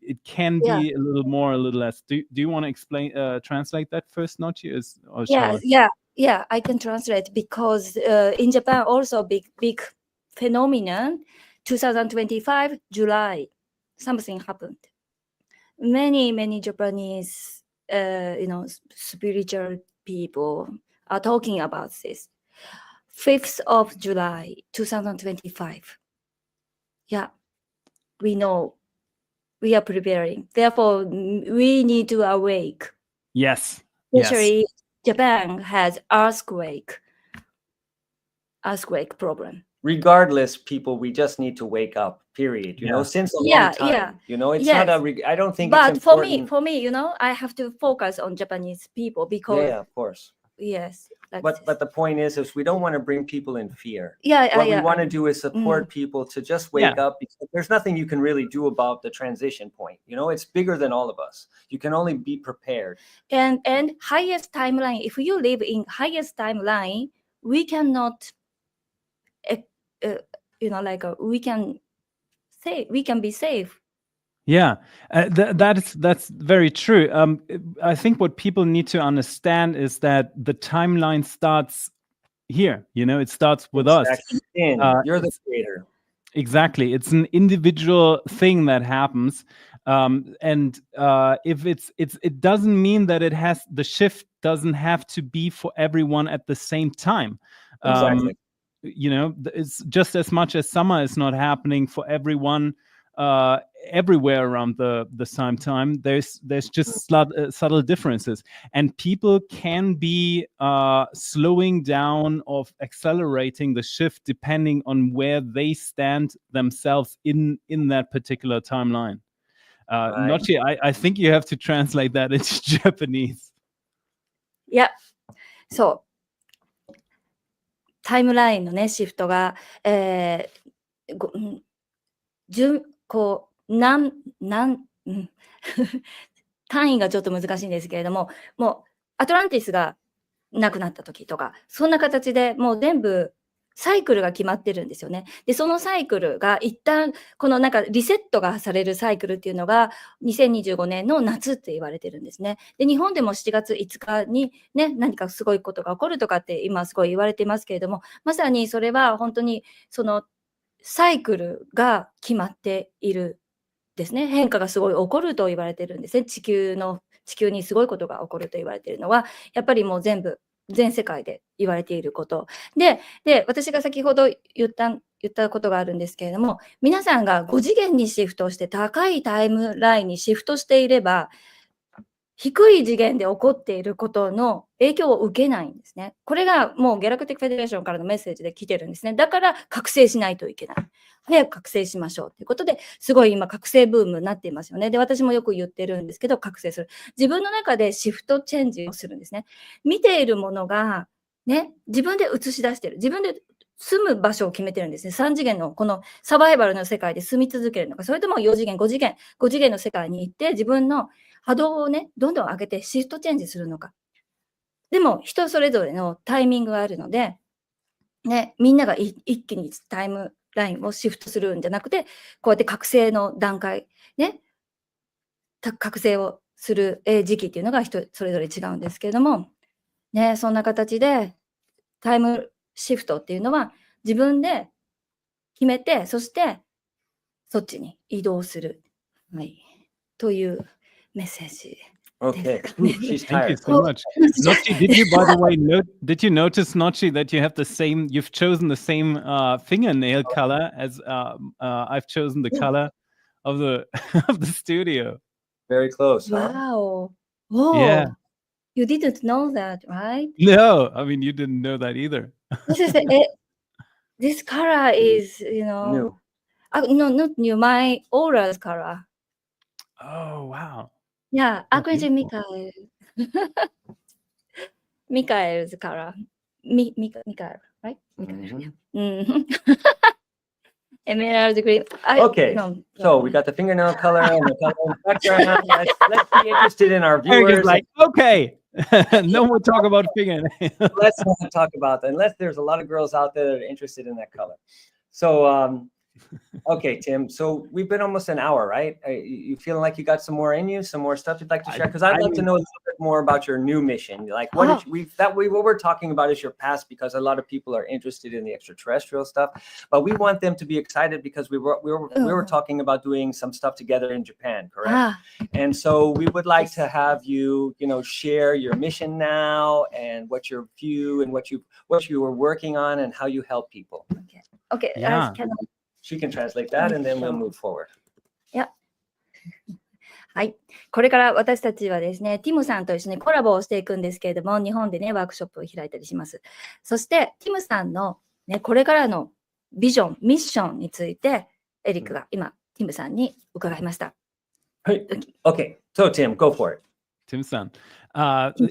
Speaker 3: It can be a little more, a little less. Do you want to translate that first, Nocci?
Speaker 1: Yeah, I can translate because in Japan also big phenomenon 2025 July. something happened. Many Japanese, spiritual people are talking about this. 5th of July, 2025. Yeah, we know we are preparing. Therefore, we need to awake.
Speaker 3: Yes.
Speaker 1: Especially Japan has earthquake problem.
Speaker 2: Regardless, people, we just need to wake up, period. You know, since a long time. You know, it's not I don't think
Speaker 1: but
Speaker 2: it's important.
Speaker 1: for me, I have to focus on Japanese people because
Speaker 2: of course.
Speaker 1: Yes.
Speaker 2: But the point is we don't want to bring people in fear.
Speaker 1: What
Speaker 2: we want to do is support people to just wake up, because there's nothing you can really do about the transition point. You know, it's bigger than all of us. You can only be prepared.
Speaker 1: And highest timeline, if you live in highest timeline, we cannot we can be safe.
Speaker 3: Yeah, that's very true. I think what people need to understand is that the timeline starts here. You know, it starts with us.
Speaker 2: You're the creator.
Speaker 3: Exactly, it's an individual thing that happens, and if it doesn't mean that the shift doesn't have to be for everyone at the same time.
Speaker 2: Exactly.
Speaker 3: You know, it's just as much as summer is not happening for everyone everywhere around the same time. There's just subtle differences, and people can be slowing down or accelerating the shift depending on where they stand themselves in that particular timeline. NOCCI, I think you have to translate that into Japanese.
Speaker 1: Yeah. So タイムラインのねシフトが、単位がちょっと難しいんですけれども、もうアトランティスがなくなった時とか、そんな形でもう全部サイクルが決まってるんですよね。で、そのサイクルが一旦このリセットがされるサイクルっていうのが2025年の夏って言われてるんですね。で、日本でも7月5日にね、何かすごいことが起こるとかって今すごい言われてますけれども、まさにそれは本当にそのサイクルが決まっているですね。変化がすごい起こると言われてるんですね。地球にすごいことが起こると言われているのは、やっぱりもう全世界で言われていること。で、私が先ほど言ったことがあるんですけれども、皆さんが5次元にシフトして高いタイムラインにシフトしていれば、低い次元で起こっていることの影響を受けないんですね。これがもうギャラクティックフェデレーションからのメッセージで来てるんですね。だから覚醒しないといけない。早く覚醒しましょうということで、すごい今覚醒ブームになっていますよね。で、私もよく言ってるんですけど、覚醒する。自分の中でシフトチェンジをするんですね。見ているものが、ね、自分で映し出してる。自分で住む場所を決めてるんですね。3次元のこのサバイバルの世界で住み続けるのか、それとも4次元、5次元の世界に行って自分の波動をね、どんどん上げてシフトチェンジするのか。でも人それぞれのタイミングがあるので、ね、みんなが一気にタイムラインをシフトするんじゃなくて、こうやって覚醒の段階、ね、覚醒をする時期っていうのが人それぞれ違うんですけれども、ね、そんな形でタイムシフトっていうのは自分で決めて、そしてそっちに移動する、はい、というメッセージ。
Speaker 2: Okay. She's
Speaker 3: Thank you
Speaker 2: tired.
Speaker 3: so much. NOCCI, did you, by the way, did you notice, NOCCI, that you've chosen the same fingernail color as I've chosen the color of the of the studio?
Speaker 2: Very close.
Speaker 1: Wow. Oh,
Speaker 3: yeah.
Speaker 1: You didn't know that, right?
Speaker 3: No, I mean, you didn't know that either.
Speaker 1: This color is,
Speaker 2: New.
Speaker 1: No, not new. My aura's color.
Speaker 3: Oh, wow.
Speaker 1: Yeah,
Speaker 3: Oh,
Speaker 1: Archangel
Speaker 3: beautiful.
Speaker 1: Michael's color. Michael, right? Emerald green.
Speaker 2: Okay, so we got the fingernail color and the color in the background. Let's be interested in our
Speaker 3: Eric
Speaker 2: viewers.
Speaker 3: is like, okay, no more talk about fingernails.
Speaker 2: Let's not talk about that, unless there's a lot of girls out there that are interested in that color. So, okay, Tim, so we've been almost an hour, right? You feeling like you got some more in you, some more stuff you'd like to share? Because I'd love to know a little bit more about your new mission. Like what we're talking about is your past, because a lot of people are interested in the extraterrestrial stuff, but we want them to be excited because we were talking about doing some stuff together in Japan, correct? And so we would like to have you, share your mission now and what your view and what you were working on and how you help people.
Speaker 1: Okay.
Speaker 3: Yeah.
Speaker 2: She can translate that and then we'll move forward.
Speaker 1: Yeah. はい。これから私たちはですね、ティムさんと一緒にコラボをしていくんですけれども、日本でね、ワークショップを開いたりします。そして、ティムさんの、ね、これからのビジョン、ミッションについて、エリックが今、ティムさんに伺いました。
Speaker 2: はい。Okay. So, Tim, go for it.
Speaker 3: Tim-san.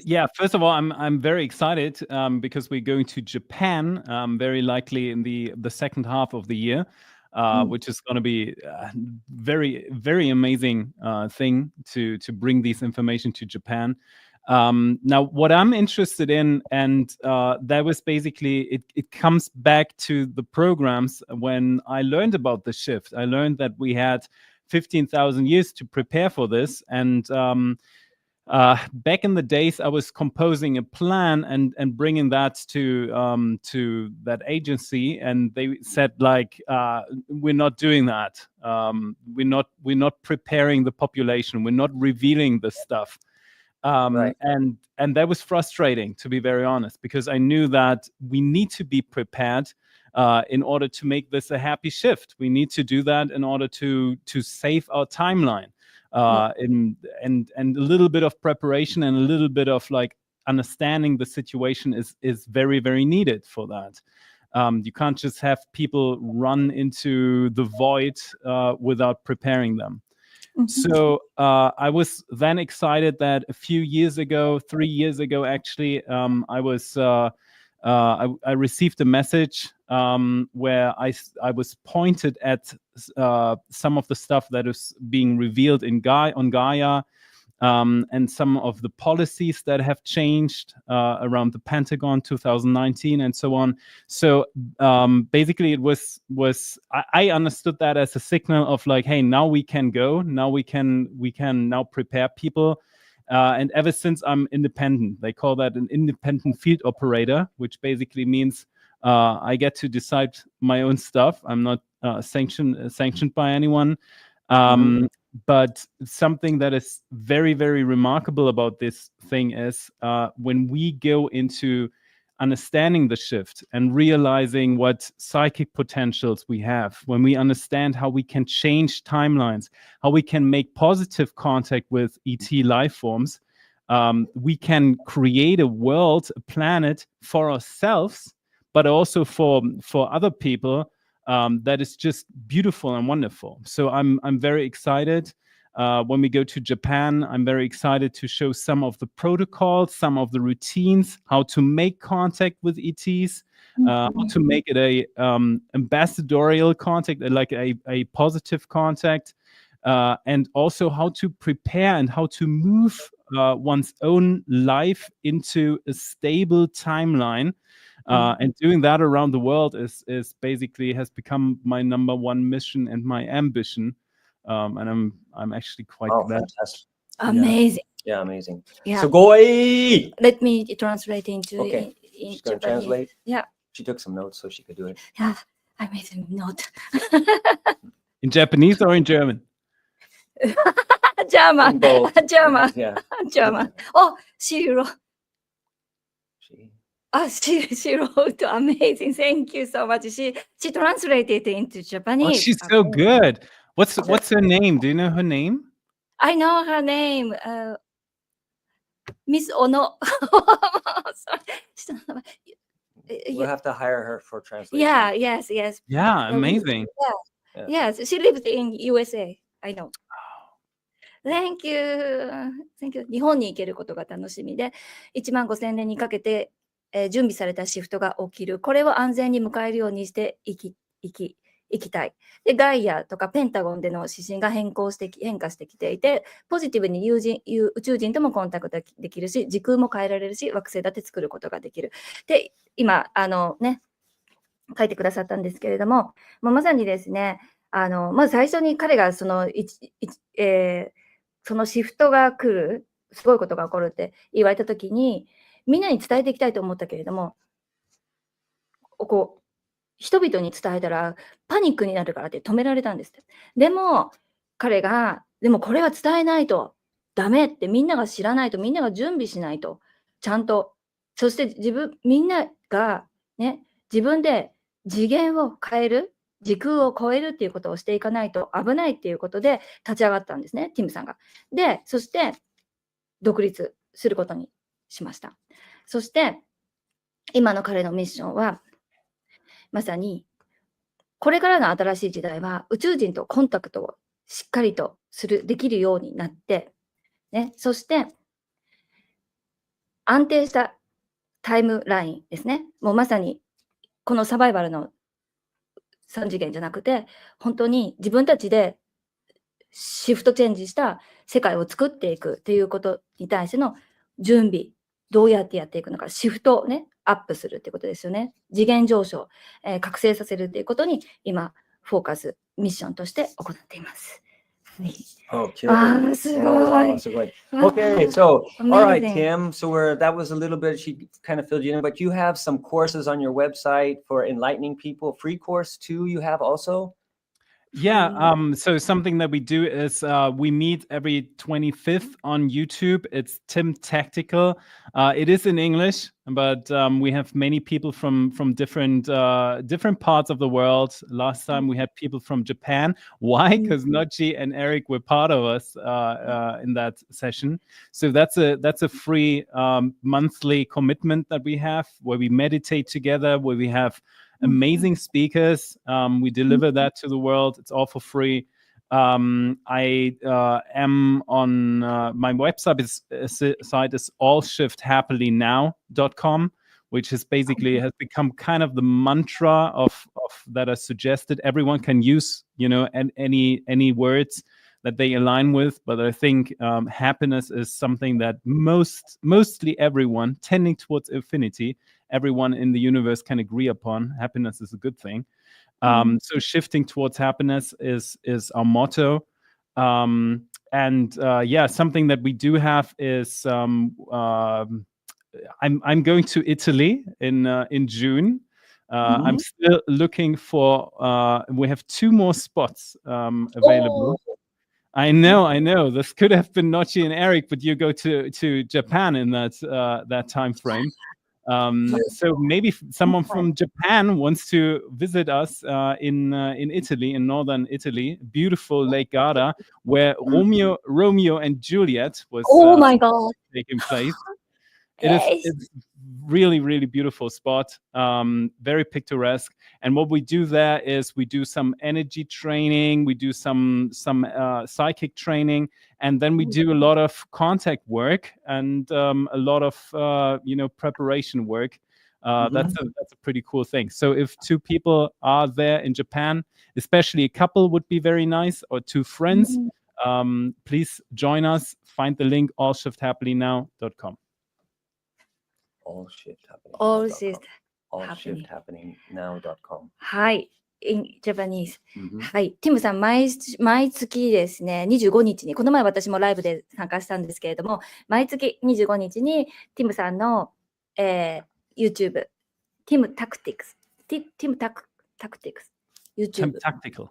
Speaker 3: Yeah, first of all, I'm very excited because we're going to Japan very likely in the second half of the year. Which is going to be a very, very amazing thing to bring this information to Japan. Now, what I'm interested in, and that was basically, it comes back to the programs when I learned about the shift. I learned that we had 15,000 years to prepare for this. And back in the days, I was composing a plan and bringing that to that agency, and they said like, we're not doing that. We're not preparing the population. We're not revealing the stuff.
Speaker 2: Right.
Speaker 3: And that was frustrating, to be very honest, because I knew that we need to be prepared in order to make this a happy shift. We need to do that in order to save our timeline. And a little bit of preparation and a little bit of like understanding the situation is very, very needed for that. You can't just have people run into the void without preparing them. So I was then excited that a few years ago, 3 years ago, actually, I received a message where I was pointed at some of the stuff that is being revealed on Gaia, and some of the policies that have changed around the Pentagon 2019 and so on. So basically, it was I understood that as a signal of like, hey, now we can go. Now we can now prepare people. And ever since I'm independent, they call that an independent field operator, which basically means I get to decide my own stuff. I'm not sanctioned by anyone. But something that is very, very remarkable about this thing is when we go into understanding the shift and realizing what psychic potentials we have, when we understand how we can change timelines, how we can make positive contact with ET life forms, we can create a world, a planet for ourselves, but also for other people that is just beautiful and wonderful. So I'm very excited. When we go to Japan, I'm very excited to show some of the protocols, some of the routines, how to make contact with ETs, how to make it a ambassadorial contact, like a positive contact, and also how to prepare and how to move one's own life into a stable timeline. And doing that around the world is basically has become my number one mission and my ambition. And I'm actually quite glad.
Speaker 2: Fantastic.
Speaker 1: Amazing.
Speaker 2: Yeah, amazing.
Speaker 1: Yeah.
Speaker 2: Sugoi!
Speaker 1: Let me translate into
Speaker 2: Okay.
Speaker 1: in
Speaker 2: She's going to
Speaker 1: Japanese.
Speaker 2: translate.
Speaker 1: Yeah.
Speaker 2: She took some notes so she could do it.
Speaker 1: Yeah. I made a note.
Speaker 3: In Japanese or in German?
Speaker 1: German.
Speaker 2: Both.
Speaker 1: German.
Speaker 2: Yeah.
Speaker 1: German. Oh, she wrote.
Speaker 2: She.
Speaker 1: She wrote amazing. Thank you so much. She translated into Japanese.
Speaker 3: Oh, she's so good. What's her name? Do you know her name?
Speaker 1: I know her name. Miss Ono.
Speaker 2: We'll have to hire her for translation.
Speaker 1: Yeah. Yes.
Speaker 3: Yeah, amazing.
Speaker 2: Yeah.
Speaker 1: Yes. She lives in USA. I know. Thank you. Thank you. 日本に行けることが楽しみで、15,000年にかけて、準備されたシフトが起きる。これを安全に迎えるようにしていきたい。で、ガイアとかペンタゴンでの指針が変化してきていて、ポジティブに宇宙人ともコンタクトできるし、時空も変えられるし、惑星だって作ることができる。で、今、書いてくださったんですけれども、まさにですね、まず最初に彼がそのシフトが来る、すごいことが起こるって言われたときに、みんなに伝えていきたいと思ったけれども、こう、人々に伝えたらパニックになるからって止められたんですって。でも、彼が、でもこれは伝えないとダメって、みんなが知らないと、みんなが準備しないと、ちゃんと。そしてみんながね、自分で次元を変える、時空を超えるっていうことをしていかないと危ないっていうことで立ち上がったんですね、ティムさんが。で、そして独立することにしました。そして、今の彼のミッションは、まさに、これからの新しい時代は宇宙人とコンタクトをしっかりとできるようになって、ね、そして、安定したタイムラインですね。もうまさに、このサバイバルの3次元じゃなくて、本当に自分たちでシフトチェンジした世界を作っていくということに対しての準備、どうやってやっていくのか、シフトをね、アップするってことですよね。次元上昇、覚醒させるっていうことに今、フォーカス、ミッションとして行っています。
Speaker 2: Okay.
Speaker 1: Ah, すごい。
Speaker 2: wow, so good. Okay, so all right,
Speaker 1: Amazing.
Speaker 2: Tim. So that was a little bit. She kind of filled you in, but you have some courses on your website for enlightening people. Free course too. You have also.
Speaker 3: Yeah, so something that we do is we meet every 25th on YouTube. It's Tim Tactical. It is in English, but we have many people from different parts of the world. Last time we had people from Japan. Why? Because NOCCI and ERIC were part of us in that session. So that's a free monthly commitment that we have, where we meditate together, where we have amazing speakers. We deliver that to the world. It's all for free. I am on my website is allshifthappily.now.com, which is basically has become kind of the mantra of that I suggested. Everyone can use, any words that they align with, but I think happiness is something that mostly everyone tending towards infinity, everyone in the universe can agree upon. Happiness is a good thing. So shifting towards happiness is our motto. Something that we do have is I'm going to Italy in June. I'm still looking for. We have 2 more spots available.
Speaker 1: Oh.
Speaker 3: I know. This could have been NOCCI and ERIC, but you go to Japan in that time frame. So maybe someone from Japan wants to visit us in Italy, in northern Italy, beautiful Lake Garda, where Romeo and Juliet was
Speaker 1: my God.
Speaker 3: taking place. It's really, really beautiful spot, very picturesque. And what we do there is we do some energy training, we do some psychic training, and then we do a lot of contact work and a lot of preparation work. That's a pretty cool thing. So if 2 people are there in Japan, especially a couple would be very nice, or 2 friends, please join us. Find the link allshifthappily.now.com.
Speaker 2: allshifthappily.now.com.
Speaker 1: はい。in Japanese。はい。ティムさん、毎月ですね、25日に、この前私もライブで参加したんですけれども、毎月25日に、ティムさんの、YouTube、Tim Tactics、Tim Tactics、YouTube。Tactical.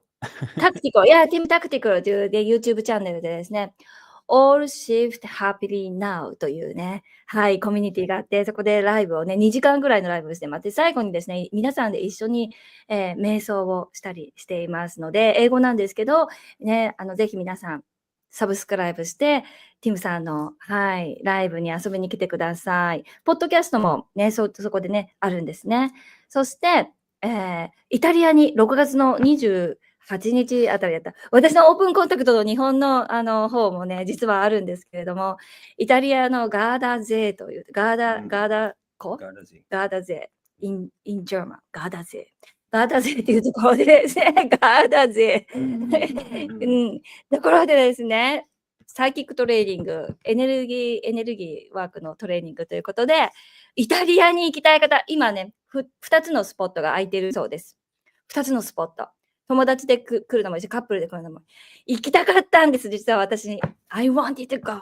Speaker 1: Tactical。いや、Tim Tactical というで YouTube チャンネルでですね、All Shift Happily Now というね、はい、コミュニティがあって、そこでライブをね、2時間ぐらいのライブをしてます。で、最後にですね、皆さんで一緒に、瞑想をしたりしていますので、英語なんですけど、ね、ぜひ皆さん、サブスクライブして、ティムさんの、はい、ライブに遊びに来てください。ポッドキャストもね、そこでね、あるんですね。そして、イタリアに6月の28日あたりだった。私のオープンコンタクトの日本の方もね、実はあるんですけれども、イタリアのガーダ勢という、ガーダ勢、in German、ガーダ勢っていうところでですね、ガーダ勢、ところでですね、サイキックトレーニング、エネルギーワークのトレーニングということで、イタリアに行きたい方、今ね、2つのスポットが空いているそうです。2つのスポット。友達で来るのもいいし、カップルで来るのも行きたかったんです、実は私に。I wanted to go.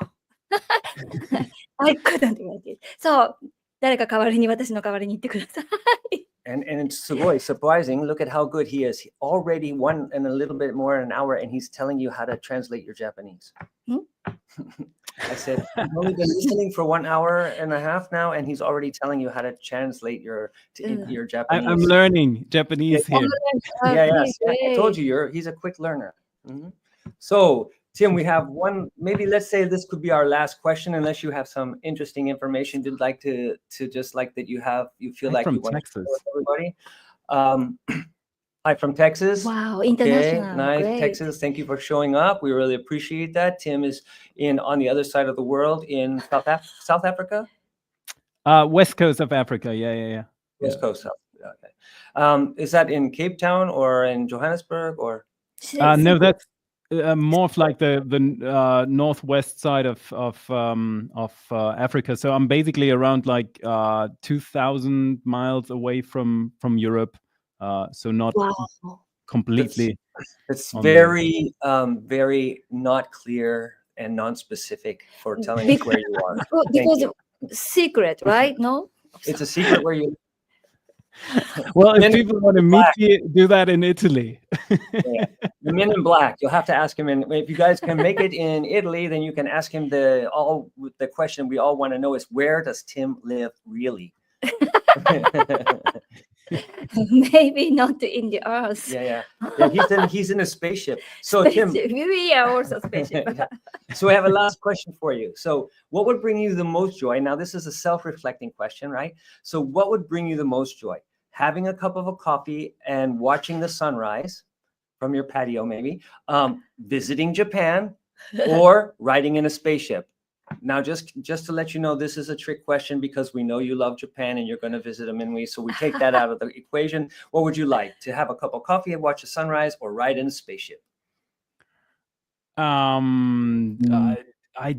Speaker 1: I couldn't make it. そう、誰か代わりに私の代わりに言ってください。
Speaker 2: And it's surprising. Look at how good he is. He already 1 and a little bit more an hour, and he's telling you how to translate your Japanese. I said, you've only been listening for 1 hour and a half now, and he's already telling you how to translate your Japanese.
Speaker 3: I'm learning Japanese here.
Speaker 2: Yeah. See, I told you, he's a quick learner. So, Tim, we have one. Maybe let's say this could be our last question, unless you have some interesting information you'd like to just like that you feel like
Speaker 3: from
Speaker 2: you want
Speaker 3: Texas.
Speaker 2: to share with everybody. Hi from Texas.
Speaker 1: Wow,
Speaker 2: Okay,
Speaker 1: international.
Speaker 2: nice.
Speaker 1: Great.
Speaker 2: Texas, thank you for showing up. We really appreciate that. Tim is on the other side of the world in South Africa?
Speaker 3: West coast of Africa. Yeah.
Speaker 2: West Coast. Okay. Is that in Cape Town or in Johannesburg or?
Speaker 3: No, that's more of like the northwest side of Africa. So I'm basically around like 2,000 miles away from Europe. So not completely.
Speaker 2: It's very very not clear and non-specific for telling us where you are.
Speaker 1: Because secret, right? No?
Speaker 2: It's a secret where you.
Speaker 3: Well, if people want to meet you, do that in Italy.
Speaker 2: Yeah. The Men in Black. You'll have to ask him. And if you guys can make it in Italy, then you can ask him the question we all want to know is, where does Tim live really?
Speaker 1: Maybe not in the earth.
Speaker 2: Yeah. He's in a spaceship. So Tim,
Speaker 1: we are also spaceship.
Speaker 2: yeah. So I have a last question for you. So what would bring you the most joy? Now this is a self-reflecting question, right? So what would bring you the most joy? Having a cup of a coffee and watching the sunrise from your patio, maybe, visiting Japan, or riding in a spaceship? Now, just to let you know, this is a trick question because we know you love Japan and you're going to visit them, and so we take that out of the equation. What would you like? To have a cup of coffee and watch the sunrise, or ride in a spaceship?
Speaker 3: I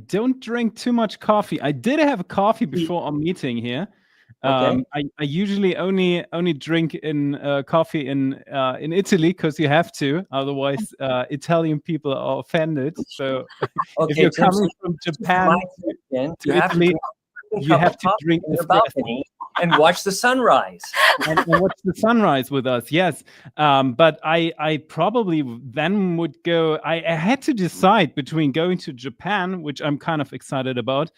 Speaker 3: don't drink too much coffee. I did have a coffee before our meeting here.
Speaker 2: Okay.
Speaker 3: I usually only drink in coffee in Italy because you have to, otherwise Italian people are offended. So if you're coming from Japan to Italy, you have to drink
Speaker 2: in the balcony and watch the sunrise.
Speaker 3: and watch the sunrise with us. Yes, but I probably then would go. I had to decide between going to Japan, which I'm kind of excited about.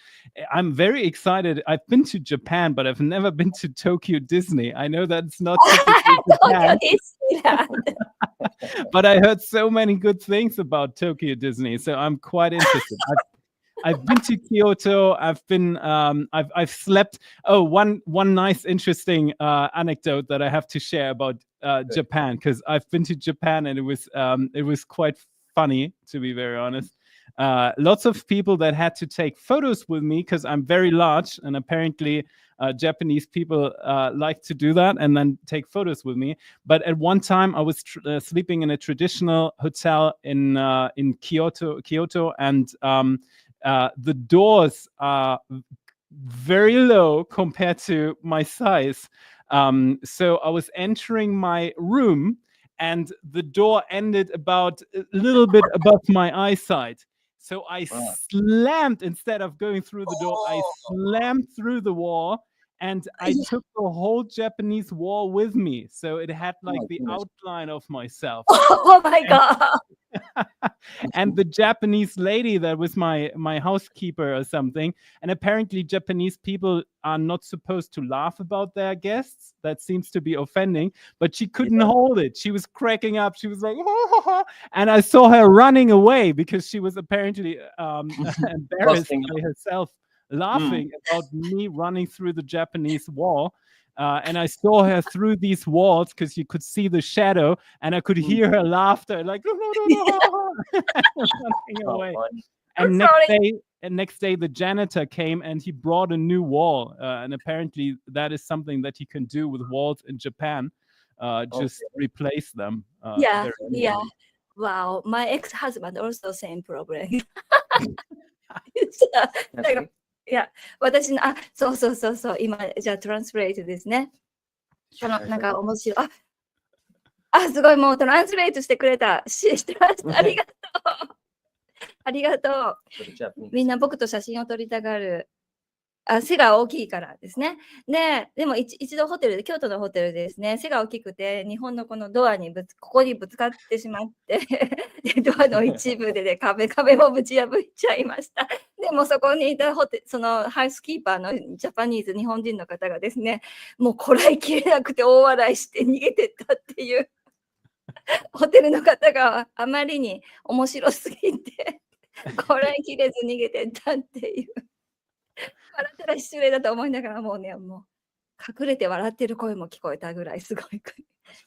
Speaker 3: I'm very excited. I've been to Japan, but I've never been to Tokyo Disney. I know that's not typically Japan, but I heard so many good things about Tokyo Disney, so I'm quite interested. I've been to Kyoto. I've been. I've slept. Oh, one nice, interesting anecdote that I have to share about Japan, because I've been to Japan and it was quite funny, to be very honest. Lots of people that had to take photos with me because I'm very large, and apparently Japanese people like to do that and then take photos with me. But at one time, I was sleeping in a traditional hotel in Kyoto, and the doors are very low compared to my size. So I was entering my room and the door ended about a little bit above my eyesight. So I slammed, instead of going through the door, I slammed through the wall, and I took the whole Japanese wall with me. So it had like the outline of myself.
Speaker 1: Oh my God.
Speaker 3: And the Japanese lady that was my housekeeper or something, and apparently Japanese people are not supposed to laugh about their guests. That seems to be offending, but she couldn't hold it. She was cracking up. She was like, oh, and I saw her running away because she was apparently embarrassed by herself, laughing about me running through the Japanese wall. And I saw her through these walls because you could see the shadow, and I could hear her laughter, like running away. And next day, the janitor came and he brought a new wall, and apparently that is something that you can do with walls in Japan. Just replace them.
Speaker 1: Yeah. Wow, my ex-husband also same problem. 私の、そう、今、じゃあ、トランスレートですね。なんか面白い。すごい、もうトランスレートしてくれた。してました。ありがとう。ありがとう。
Speaker 2: for the Japanese.
Speaker 1: みんな僕と写真を撮りたがる。背が大きいからですね。でも一度ホテルで、京都のホテルでですね、背が大きくて、日本のこのドアにここにぶつかってしまって、でドアの一部で、ね、壁もぶち破っちゃいました。でもそこにいたそのハウスキーパーのジャパニーズ、日本人の方がですね、もうこらえきれなくて大笑いして逃げてったっていう、ホテルの方があまりに面白すぎて、こらえきれず逃げてったっていう。笑ったら失礼だと思いながらもうね、もう隠れて笑ってる声も聞こえたぐらいすごい。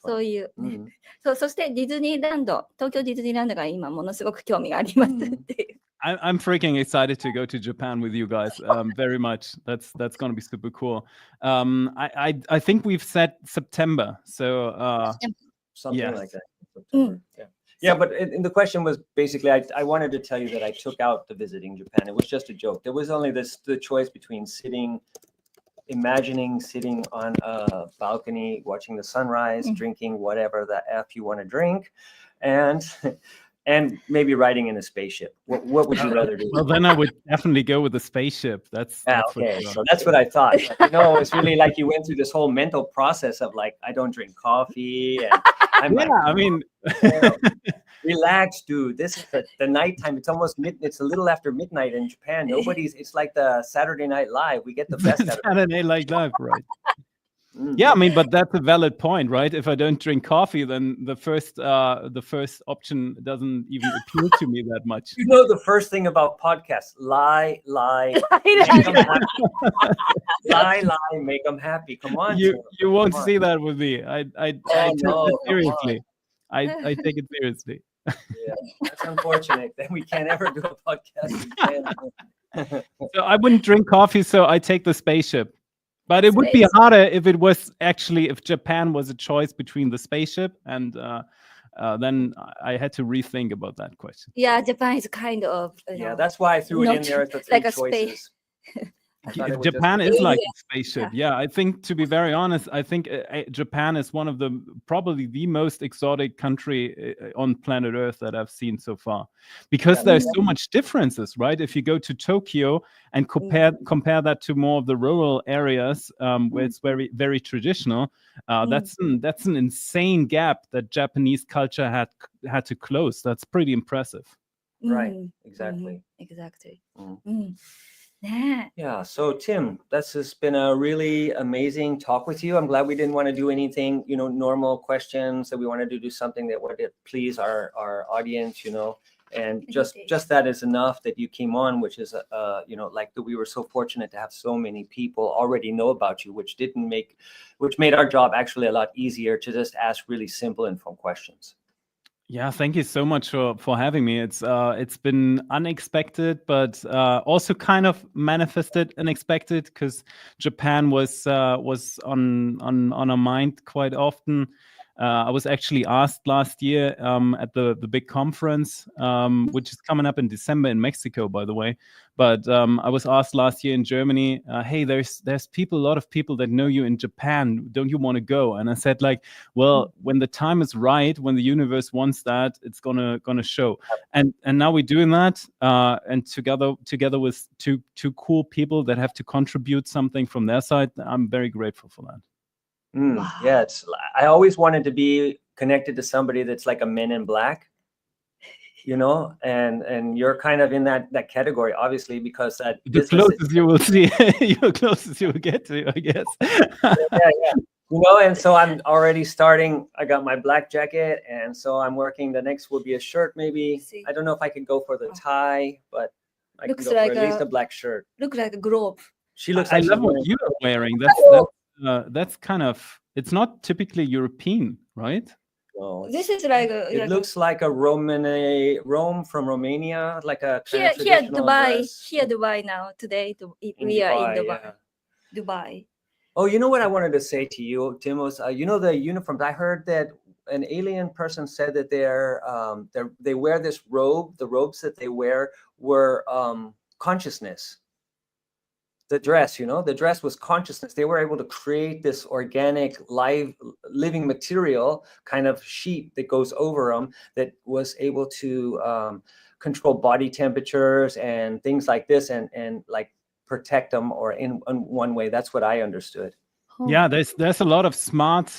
Speaker 1: そういう、ねそしてディズニーランド、東京ディズニーランドが今ものすごく興味がありますっていう。
Speaker 3: I'm freaking excited to go to Japan with you guys. Very much. That's going to be super cool. I think we've set September. So
Speaker 2: Something
Speaker 3: yes.
Speaker 2: like that. September. Yeah, but the question was basically, I wanted to tell you that I took out the visiting Japan. It was just a joke. There was only the choice between imagining sitting on a balcony, watching the sunrise, drinking whatever the F you want to drink, and maybe riding in a spaceship. What would you rather do?
Speaker 3: Well, then I would definitely go with the spaceship. That's
Speaker 2: okay. So that's what I thought. It's really like you went through this whole mental process of like, I don't drink coffee. And relax, dude. This is the nighttime. It's almost it's a little after midnight in Japan. It's like the Saturday Night Live. We get the best out of it.
Speaker 3: Saturday Night Live, right? Yeah, I mean, but that's a valid point, right? If I don't drink coffee, then the first option doesn't even appeal to me that much.
Speaker 2: You know the first thing about podcasts: lie, make them happy. Lie, make them happy. Come on,
Speaker 3: you won't see that with me. I take it seriously. I take it seriously.
Speaker 2: Yeah, that's unfortunate. Then we can't ever do a podcast again.
Speaker 3: So I wouldn't drink coffee, so I take the spaceship. But it would be harder if Japan was a choice between the spaceship and then I had to rethink about that question.
Speaker 1: Yeah, Japan is kind of
Speaker 2: that's why I threw it in there as the three
Speaker 1: like
Speaker 2: choices.
Speaker 3: Japan is like a spaceship. Yeah, I think, to be very honest, I think Japan is one of probably the most exotic country on planet Earth that I've seen so far, because there's so much differences, right? If you go to Tokyo and compare that to more of the rural areas where it's very, very traditional, that's an insane gap that Japanese culture had to close. That's pretty impressive.
Speaker 2: Right. Exactly. Yeah, so Tim, this has been a really amazing talk with you. I'm glad we didn't want to do anything, normal questions, that we wanted to do something that would please our audience, and just that is enough that you came on, which is like that we were so fortunate to have so many people already know about you, which made our job actually a lot easier to just ask really simple and fun questions.
Speaker 3: Yeah, thank you so much for having me. It's been unexpected, but also kind of manifested unexpected, because Japan was on our mind quite often. I was actually asked last year at the big conference, which is coming up in December in Mexico, by the way. But I was asked last year in Germany, hey, there's a lot of people that know you in Japan. Don't you want to go? And I said, like, well, when the time is right, when the universe wants that, it's gonna show. And now we're doing that, and together with two cool people that have to contribute something from their side. I'm very grateful for that.
Speaker 1: Wow.
Speaker 2: Yeah, I always wanted to be connected to somebody that's like a Men in Black, and you're kind of in that category, obviously, because
Speaker 3: the closest you will see, the closest you will get to, I guess.
Speaker 2: Yeah. And so I'm already starting. I got my black jacket, and so I'm working. The next will be a shirt, maybe. I don't know if I can go for the tie, but I can go for at least a black shirt.
Speaker 1: Look like a globe.
Speaker 2: She looks.
Speaker 3: I love what you are wearing. That's kind of, it's not typically European, right?
Speaker 2: No,
Speaker 1: this is like
Speaker 2: it looks like a Rome from Romania, like a
Speaker 1: here Dubai
Speaker 2: dress.
Speaker 1: Here Dubai now today we are in Dubai.
Speaker 2: Yeah.
Speaker 1: Dubai.
Speaker 2: Oh, you know what I wanted to say to you, Tim, was the uniforms. I heard that an alien person said that they wear this robe. The robes that they wear were consciousness. The dress, the dress was consciousness. They were able to create this organic, living material kind of sheet that goes over them that was able to control body temperatures and things like this, and like protect them, or in one way. That's what I understood.
Speaker 3: Yeah, there's a lot of smart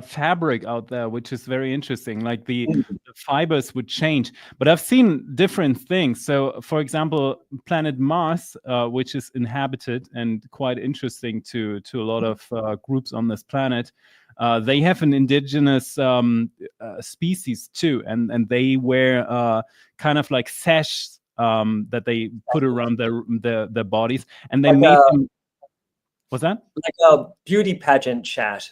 Speaker 3: fabric out there, which is very interesting. Like the fibers would change, but I've seen different things. So, for example, planet Mars, which is inhabited and quite interesting to a lot of groups on this planet, they have an indigenous species too, and they wear kind of like sash that they put around their bodies, and they
Speaker 2: Like
Speaker 3: made them. What's that?
Speaker 2: Like a beauty pageant sash,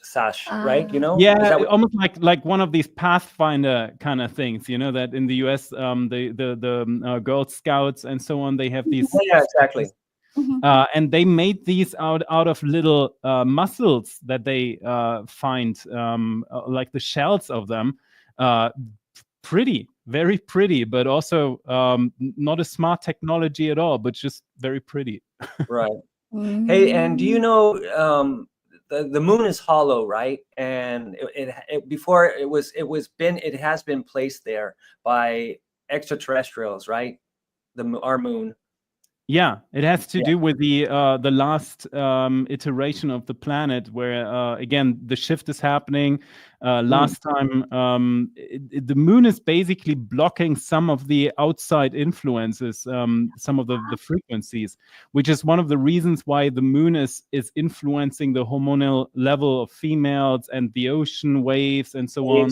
Speaker 2: right? You know?
Speaker 3: Yeah,
Speaker 2: Is that what-
Speaker 3: almost like one of these Pathfinder kind of things. You know that in the US, the Girl Scouts and so on, they have these.
Speaker 2: Yeah, exactly.
Speaker 3: And they made these out of little mussels that they find, like the shells of them. Pretty, very pretty, but also not a smart technology at all, but just very pretty.
Speaker 2: Right. Hey, and do you know the moon is hollow, right? And before it has been placed there by extraterrestrials, right? Our moon.
Speaker 3: Yeah, it has to do with the last iteration of the planet, where again the shift is happening. Last time, the moon is basically blocking some of the outside influences, some of the frequencies, which is one of the reasons why the moon is influencing the hormonal level of females and the ocean waves and so on.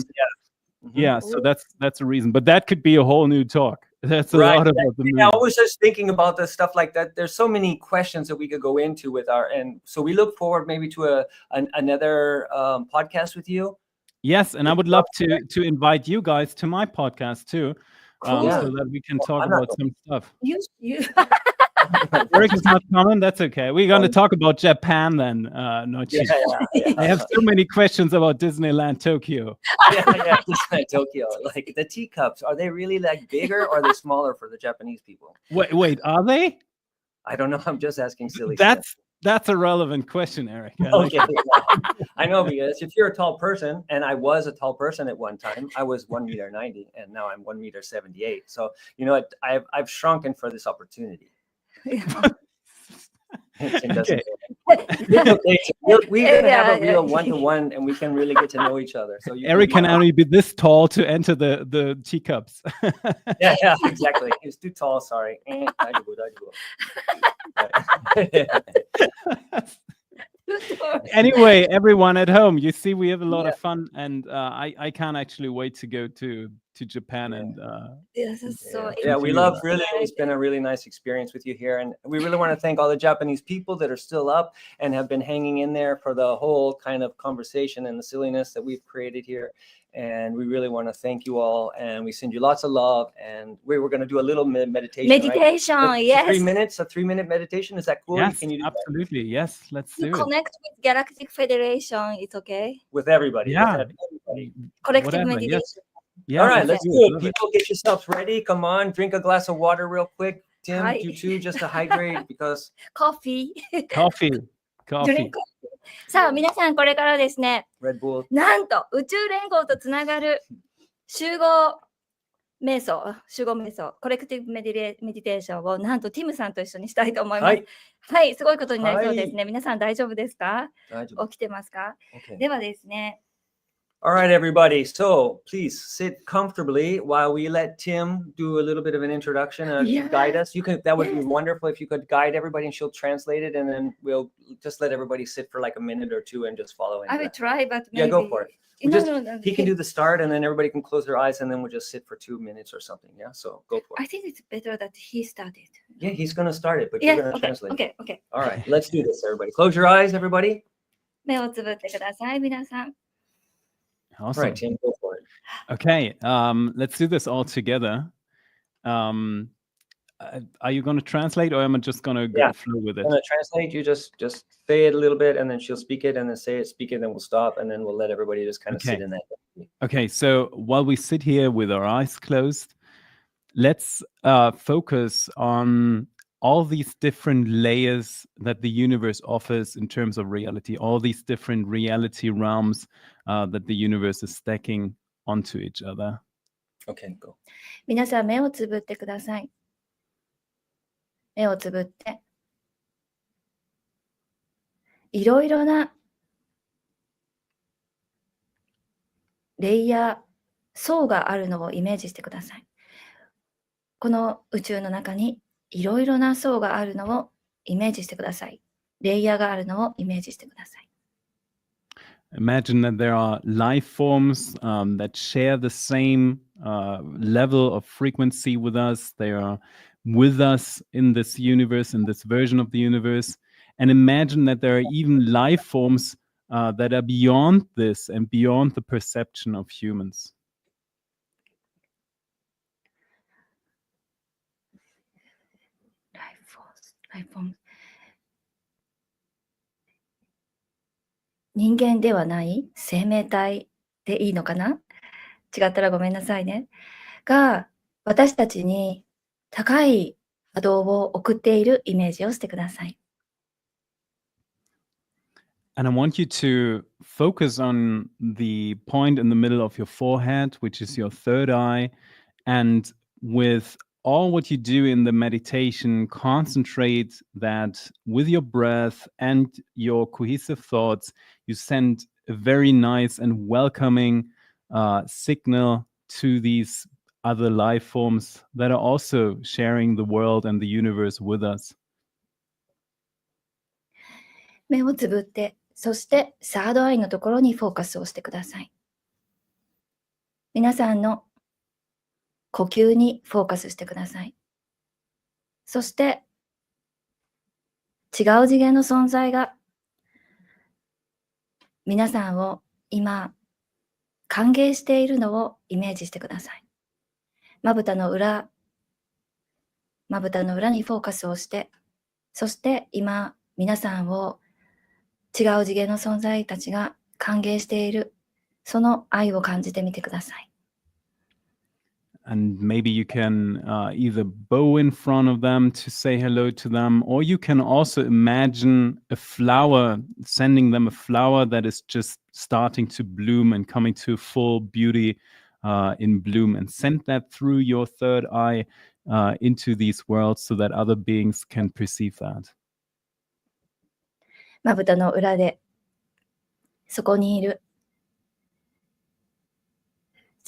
Speaker 3: Yeah, so that's a reason, but that could be a whole new talk. That's a lot about the moon.
Speaker 2: Yeah, I was just thinking about the stuff like that. There's so many questions that we could go into with and so we look forward maybe to another podcast with you.
Speaker 3: Yes, and I would love to invite you guys to my podcast too, so that we can talk about some stuff.
Speaker 1: You
Speaker 3: Eric is not coming. That's okay. We're going to talk about Japan then. NOCCI. I have so many questions about Disneyland Tokyo.
Speaker 2: Disneyland Tokyo. Like the teacups, are they really like bigger or are they smaller for the Japanese people?
Speaker 3: Wait, are they?
Speaker 2: I don't know. I'm just asking silly stuff.
Speaker 3: That's a relevant question, Eric.
Speaker 2: Okay. I know, because if you're a tall person, and I was a tall person at one time, I was 1.90 meters, and now I'm 1.78 meters. So you know, I've shrunken for this opportunity. Okay. We can have a real one-to-one, and we can really get to know each other. So
Speaker 3: Eric can only be this tall to enter the teacups.
Speaker 2: yeah, exactly. He's too tall. Sorry.
Speaker 3: Anyway, everyone at home, you see, we have a lot of fun, and I can't actually wait to go to Japan. And
Speaker 1: this is so
Speaker 2: we love, really, it's been a really nice experience with you here, and we really want to thank all the Japanese people that are still up and have been hanging in there for the whole kind of conversation and the silliness that we've created here. And we really want to thank you all, and we send you lots of love. And we were going to do a little meditation. Right?
Speaker 1: Yes.
Speaker 2: 3 minutes, a 3-minute meditation. Is that cool?
Speaker 3: Yes,
Speaker 2: can you do
Speaker 3: absolutely. That? Yes, let's do it.
Speaker 1: Connect with Galactic Federation. It's okay.
Speaker 2: With everybody.
Speaker 3: Yeah.
Speaker 2: With everybody.
Speaker 1: Collective meditation.
Speaker 3: Yes. Yeah,
Speaker 2: all right, let's do it. People, get yourselves ready. Come on, drink a glass of water real quick. Tim, you too, just to hydrate, because
Speaker 1: coffee.
Speaker 3: Coffee.
Speaker 1: さあ、皆さん、これからですね、
Speaker 2: Red Bull.
Speaker 1: なんと宇宙連合とつながる集合瞑想、コレクティブメディテーションをなんとティムさんと一緒にしたいと思います。はい、すごいことになりそうですね。皆さん大丈夫ですか？起きてますか？ではですね。
Speaker 2: All right, everybody. So please sit comfortably while we let Tim do a little bit of an introduction and guide us. That would be wonderful if you could guide everybody, and she'll translate it, and then we'll just let everybody sit for like a minute or two and just follow.
Speaker 1: I will try, but maybe...
Speaker 2: go for it. He can do the start, and then everybody can close their eyes, and then we'll just sit for 2 minutes or something. Yeah, so go for it.
Speaker 1: I think it's better that he started.
Speaker 2: Yeah, he's going to start it, but you're going to translate it.
Speaker 1: Okay.
Speaker 2: All right, let's do this, everybody. Close your eyes, everybody.
Speaker 1: 目をつぶってください、皆さん。
Speaker 3: Awesome.
Speaker 2: All right, Tim, go for it.
Speaker 3: Okay, let's do this all together. Are you going to translate, or am I just going to go through with it?
Speaker 2: I'm going to translate. You just say it a little bit, and then she'll speak it, and then say it, speak it, and then we'll stop, and then we'll let everybody just kind of sit in that.
Speaker 3: Okay, so while we sit here with our eyes closed, let's focus on all these different layers that the universe offers in terms of reality, all these different reality realms that the universe is stacking onto each other.
Speaker 2: Okay, go.
Speaker 1: 皆さん目をつぶってください。目をつぶって、いろいろなレイヤー、層があるのをイメージしてください。この宇宙の中にいろいろな層があるのをイメージしてください。レイヤーがあるのをイメージしてください。
Speaker 3: Imagine that there are life forms that share the same level of frequency with us. They are with us in this universe, in this version of the universe. And imagine that there are even life forms that are beyond this and beyond the perception of humans.
Speaker 1: ライフフォーム。人間ではない生命体でいいのかな？違ったらごめんなさいね。が、私たちに高い波動を送っているイメージをしてください。
Speaker 3: And I want you to focus on the point in the middle of your forehead, which is your third eye. And with all what you do in the meditation, concentrate that with your breath and your cohesive thoughts, you send a very nice and welcoming signal to these other life forms that are also sharing the world and the universe with us.
Speaker 1: 目をつぶって、そしてサードアイのところにフォーカスをしてください。皆さんの呼吸にフォーカスしてください。そして違う次元の存在が皆さんを今歓迎しているのをイメージしてください。まぶたの裏にフォーカスをして、そして今皆さんを違う次元の存在たちが歓迎している、その愛を感じてみてください。
Speaker 3: And maybe you can either bow in front of them to say hello to them, or you can also imagine a flower, sending them a flower that is just starting to bloom and coming to full beauty in bloom, and send that through your third eye into these worlds so that other beings can perceive that.
Speaker 1: まぶたの裏でそこにいる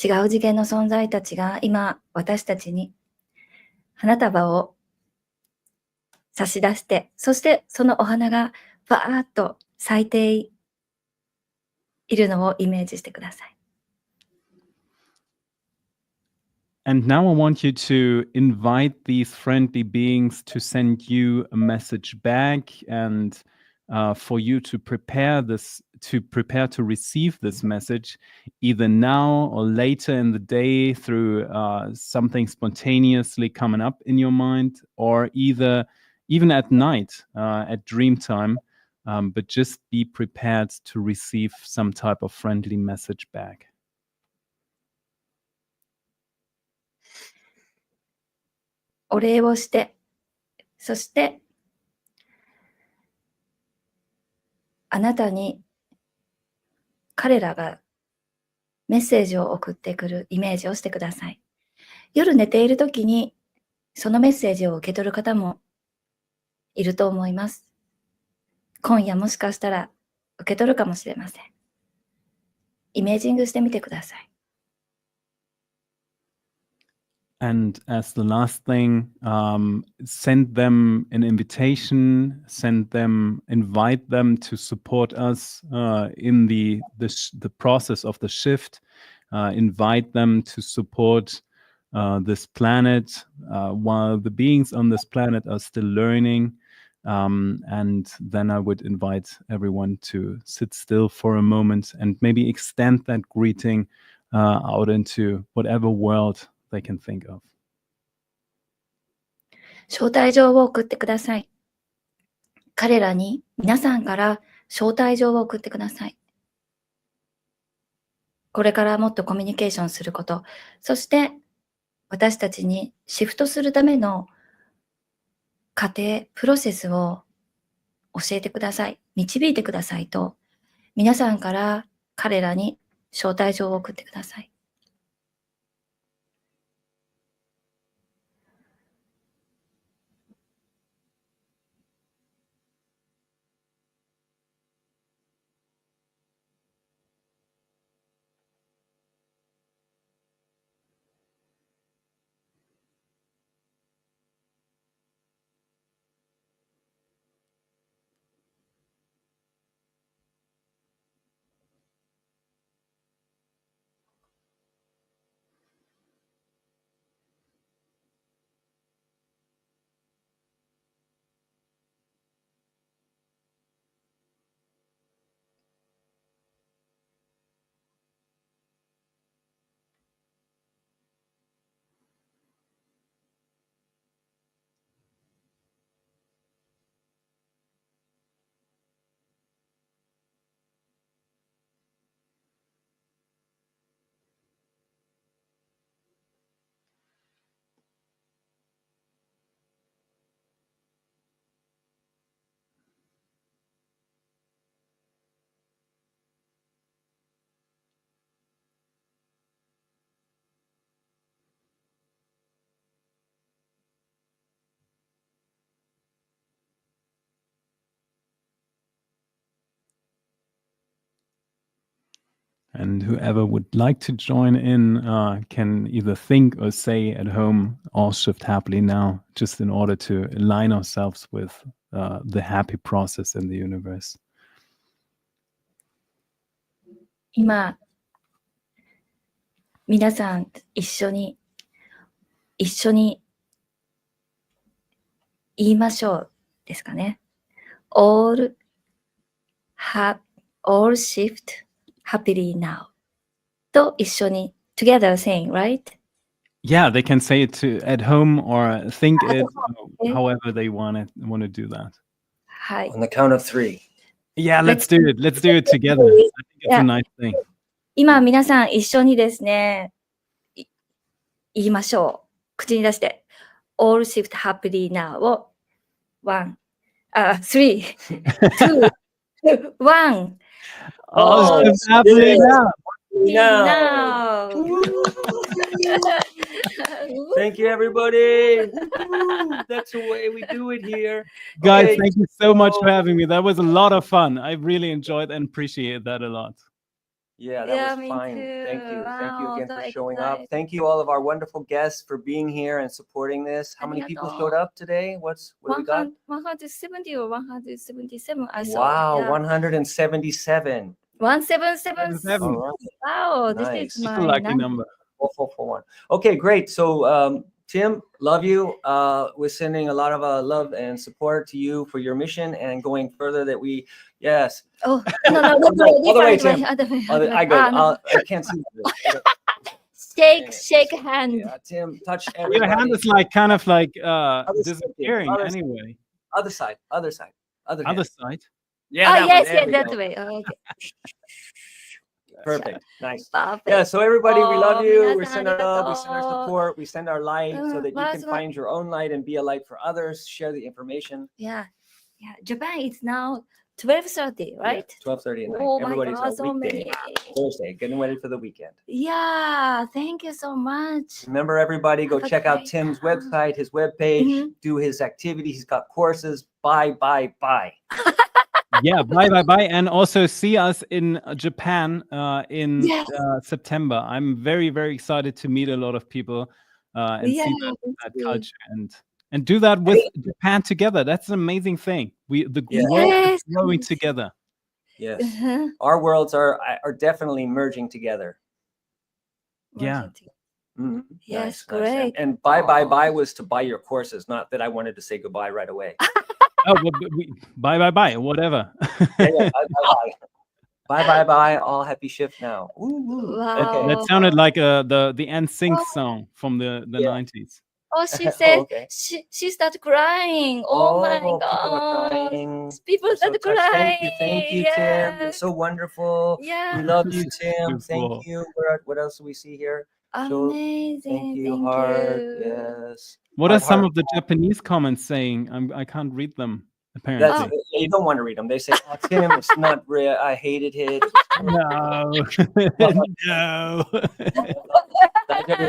Speaker 1: 違う次元の存在たちが今私たちに花束を差し出して、そしてそのお花がバーッと咲いているのをイメージしてください。
Speaker 3: And now I want you to invite these friendly beings to send you a message back, and for you to prepare to receive this message either now or later in the day through something spontaneously coming up in your mind, or even at night at dream time, but just be prepared to receive some type of friendly message back.
Speaker 1: お礼をして、そしてあなたに彼らがメッセージを送ってくるイメージをしてください。夜寝ているときにそのメッセージを受け取る方もいると思います。今夜もしかしたら受け取るかもしれません。イメージングしてみてください。
Speaker 3: And as the last thing, send them an invitation, invite them to support us in the process of the shift, invite them to support this planet while the beings on this planet are still learning. And then I would invite everyone to sit still for a moment and maybe extend that greeting out into whatever world they can think of.
Speaker 1: 招待状を送ってください。彼らに皆さんから招待状を送ってください。これからもっとコミュニケーションすること、そして私たちにシフトするための過程、プロセスを教えてください。導いてくださいと、皆さんから彼らに招待状を送ってください。
Speaker 3: And whoever would like to join in can either think or say at home, all shift happily now, just in order to align ourselves with the happy process in the universe.
Speaker 1: 今、皆さん一緒に言いましょうですかね。all shift happily now と一緒に together saying, right?
Speaker 3: Yeah, they can say it at home or think it
Speaker 1: Okay.
Speaker 3: however they want to do that.
Speaker 1: はい。
Speaker 2: On the count of 3.
Speaker 3: Yeah, let's do it. Let's do it together. I think it's
Speaker 1: Yeah.
Speaker 3: a nice thing.
Speaker 1: 今皆さん一緒にですね、言いましょう。口に出して。all shift happily now を3、2、1
Speaker 3: All
Speaker 2: Oh,
Speaker 3: shift happily now.
Speaker 1: now.
Speaker 2: Thank you, everybody. That's the way we do it here.
Speaker 3: Guys,
Speaker 2: Okay,
Speaker 3: thank you so much for
Speaker 2: so-
Speaker 3: having me. That was a lot of fun. I really enjoyed and appreciate that a lot.
Speaker 2: Yeah,
Speaker 1: Yeah,
Speaker 2: that was
Speaker 1: me
Speaker 2: fine.
Speaker 1: too.
Speaker 2: Thank you. Thank you
Speaker 1: Wow,
Speaker 2: again
Speaker 1: so
Speaker 2: for showing up.
Speaker 1: excited.
Speaker 2: Thank you all of our wonderful guests for being here and supporting this. How many people showed up today? What do we got?
Speaker 1: 170 or 177 I saw.
Speaker 2: Wow,
Speaker 1: Yeah.
Speaker 2: 177.
Speaker 1: 177.
Speaker 3: Seven.
Speaker 2: All right.
Speaker 1: Wow, this
Speaker 2: Nice.
Speaker 1: is
Speaker 3: It's
Speaker 1: my
Speaker 3: a lucky
Speaker 1: number.
Speaker 3: number.
Speaker 2: 4441. Okay, great. So, Tim, love you. We're sending a lot of love and support to you for your mission and going further that we, yes.
Speaker 1: Oh, no, other
Speaker 2: Other way,
Speaker 1: way,
Speaker 2: Tim.
Speaker 1: other way.
Speaker 2: I go.
Speaker 1: No.
Speaker 2: I can't see this.
Speaker 1: Shake hand.
Speaker 2: Yeah, Tim, touch
Speaker 3: Your
Speaker 2: everybody.
Speaker 3: hand is like kind of like
Speaker 2: side,
Speaker 3: disappearing
Speaker 2: other side.
Speaker 3: anyway.
Speaker 2: Other side. Other
Speaker 3: Other
Speaker 2: hand.
Speaker 3: side.
Speaker 2: Yeah.
Speaker 1: Oh,
Speaker 2: that one.
Speaker 1: yes,
Speaker 2: There
Speaker 1: yes,
Speaker 2: we
Speaker 1: that
Speaker 2: go.
Speaker 1: way. Okay.
Speaker 2: Perfect. Nice.
Speaker 1: Perfect.
Speaker 2: Yeah, so everybody, we love
Speaker 1: Oh,
Speaker 2: you. We
Speaker 1: 皆さん
Speaker 2: send our love, we send our
Speaker 1: ありがとう。
Speaker 2: support, we send our light so that you can
Speaker 1: まずは
Speaker 2: find your own light and be a light for others, share the information.
Speaker 1: Yeah. Japan is now 12:30, right?
Speaker 2: 12:30 at night.
Speaker 1: Oh my
Speaker 2: Everybody's
Speaker 1: God,
Speaker 2: on
Speaker 1: so
Speaker 2: weekday,
Speaker 1: many.
Speaker 2: Thursday, getting ready for the weekend.
Speaker 1: Yeah, thank you so much.
Speaker 2: Remember, everybody, go
Speaker 1: Have a
Speaker 2: check out
Speaker 1: great
Speaker 2: Tim's
Speaker 1: time.
Speaker 2: website, his webpage,
Speaker 1: Mhm.
Speaker 2: do his activities. He's got courses. Bye.
Speaker 3: Yeah, bye. And also see us in Japan in
Speaker 1: Yes.
Speaker 3: September. I'm very, very excited to meet a lot of people and
Speaker 1: Yeah,
Speaker 3: see that
Speaker 1: me too.
Speaker 3: culture and do that with Japan together. That's an amazing thing. The
Speaker 2: Yeah.
Speaker 3: world
Speaker 1: Yes.
Speaker 3: is growing together.
Speaker 2: Yes.
Speaker 1: Uh-huh.
Speaker 2: Our worlds are definitely merging together.
Speaker 3: Yeah.
Speaker 2: Mhm.
Speaker 1: Yes,
Speaker 2: Nice.
Speaker 1: great.
Speaker 2: And bye was to buy your courses, not that I wanted to say goodbye right away.
Speaker 3: Oh, but bye, whatever.
Speaker 2: Yeah, bye. All happy shift now. Woo.
Speaker 1: Wow.
Speaker 3: That sounded like the NSYNC song from the
Speaker 2: Yeah.
Speaker 3: 90s.
Speaker 1: Oh, she said
Speaker 2: Okay.
Speaker 1: she started crying. Oh, my
Speaker 2: people are
Speaker 1: God.
Speaker 2: crying.
Speaker 1: People
Speaker 2: I'm so
Speaker 1: started
Speaker 2: touched.
Speaker 1: crying.
Speaker 2: Thank you, Tim. You're
Speaker 1: Yes.
Speaker 2: so wonderful.
Speaker 1: Yeah.
Speaker 2: We love you,
Speaker 3: This is
Speaker 2: Tim.
Speaker 3: beautiful.
Speaker 2: Thank you. What else do we see here? Show-
Speaker 1: Amazing.
Speaker 2: Thank you,
Speaker 1: Thank
Speaker 2: heart.
Speaker 1: you.
Speaker 2: Yes.
Speaker 3: What are
Speaker 2: Heart,
Speaker 3: some
Speaker 2: heart.
Speaker 3: of the Japanese comments saying? I can't read them,
Speaker 2: That's,
Speaker 3: apparently.
Speaker 2: You don't want to read them. They say, "Oh, Tim, it's not real. I hated it."
Speaker 3: No. No.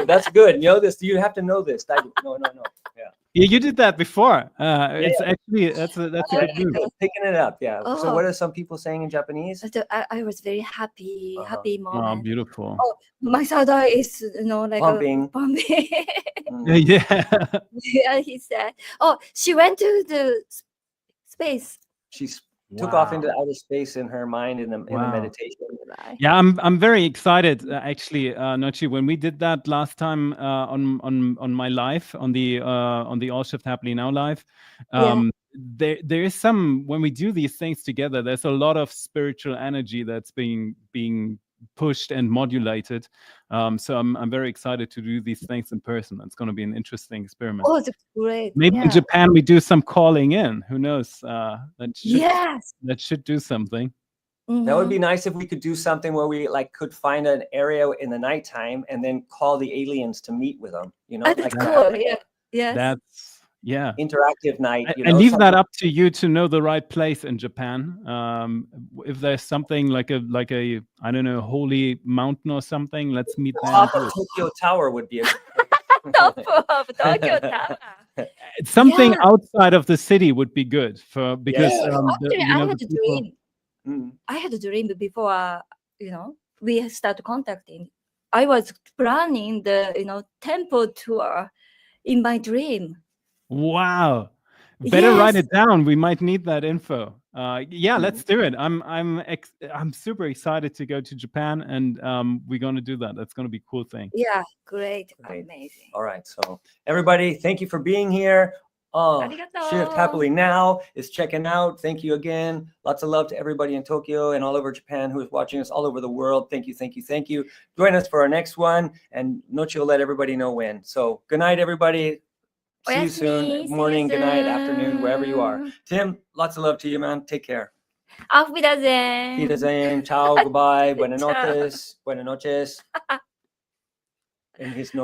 Speaker 2: That's good. You know this. You have to know this. No. Yeah.
Speaker 3: Yeah, you did that before. It's actually that's a good move.
Speaker 2: Picking it up. Yeah. So
Speaker 1: Oh.
Speaker 2: what are some people saying in Japanese?
Speaker 1: So I was very happy,
Speaker 2: Uh-huh.
Speaker 1: happy
Speaker 3: Oh,
Speaker 1: moment.
Speaker 3: beautiful.
Speaker 1: Oh, my third eye is, like
Speaker 2: Pumping.
Speaker 1: pumping.
Speaker 2: Mm.
Speaker 3: Yeah.
Speaker 1: Yeah, he said. Oh, she went to the space.
Speaker 2: She's took off
Speaker 3: Wow.
Speaker 2: into outer space in her mind in the
Speaker 3: Wow.
Speaker 2: meditation.
Speaker 1: Right.
Speaker 3: Yeah, I'm very excited actually, Nochi. When we did that last time on my live on the All Shift Happily Now live, there is some when we do these things together. There's a lot of spiritual energy that's being pushed and modulated. So I'm very excited to do these things in person. It's going to be an interesting experiment.
Speaker 1: Oh, that's great.
Speaker 3: Maybe
Speaker 1: Yeah.
Speaker 3: in Japan we do some calling in. Who knows?
Speaker 1: Yes.
Speaker 3: That should do something.
Speaker 2: That would
Speaker 1: Mhm.
Speaker 2: be nice if we could do something where we could find an area in the nighttime and then call the aliens to meet with them.
Speaker 1: That's
Speaker 2: like
Speaker 1: cool.
Speaker 2: that.
Speaker 1: Yeah. Yes.
Speaker 3: That's
Speaker 2: Interactive night.
Speaker 3: I leave that up to you to know the right place in Japan. If there's something like a I don't know, holy mountain or something, let's meet there. and
Speaker 2: Top
Speaker 3: do
Speaker 2: of
Speaker 3: it.
Speaker 2: Tokyo Tower would be a
Speaker 1: Top of Tokyo Tower.
Speaker 3: Something
Speaker 1: Yeah.
Speaker 3: outside of the city would be good because
Speaker 2: Yeah.
Speaker 1: Actually, I had
Speaker 3: the
Speaker 1: a
Speaker 3: people-
Speaker 1: dream.
Speaker 2: Mm.
Speaker 1: I had a dream before, we start contacting. I was planning the temple tour in my dream.
Speaker 3: Wow. Better write
Speaker 1: Yes.
Speaker 3: it down. We might need that info. Yeah, let's do it. I'm super excited to go to Japan, and we're gonna do that. That's gonna be a cool thing.
Speaker 1: Yeah, great,
Speaker 2: Great.
Speaker 1: amazing.
Speaker 2: All right. So everybody, thank you for being here.
Speaker 1: Arigato.
Speaker 2: Shift Happily Now is checking out. Thank you again. Lots of love to everybody in Tokyo and all over Japan who is watching us all over the world. Thank you, thank you, thank you. Join us for our next one, and NOCCI will let everybody know when. So good night, everybody. See you soon. Morning, good night, afternoon, wherever you are. Tim, lots of love to you, man. Take care.
Speaker 1: Auf Wiedersehen.
Speaker 2: Wiedersehen. Ciao. Goodbye. Buenas
Speaker 1: Ciao.
Speaker 2: noches. Buenas noches. In his normal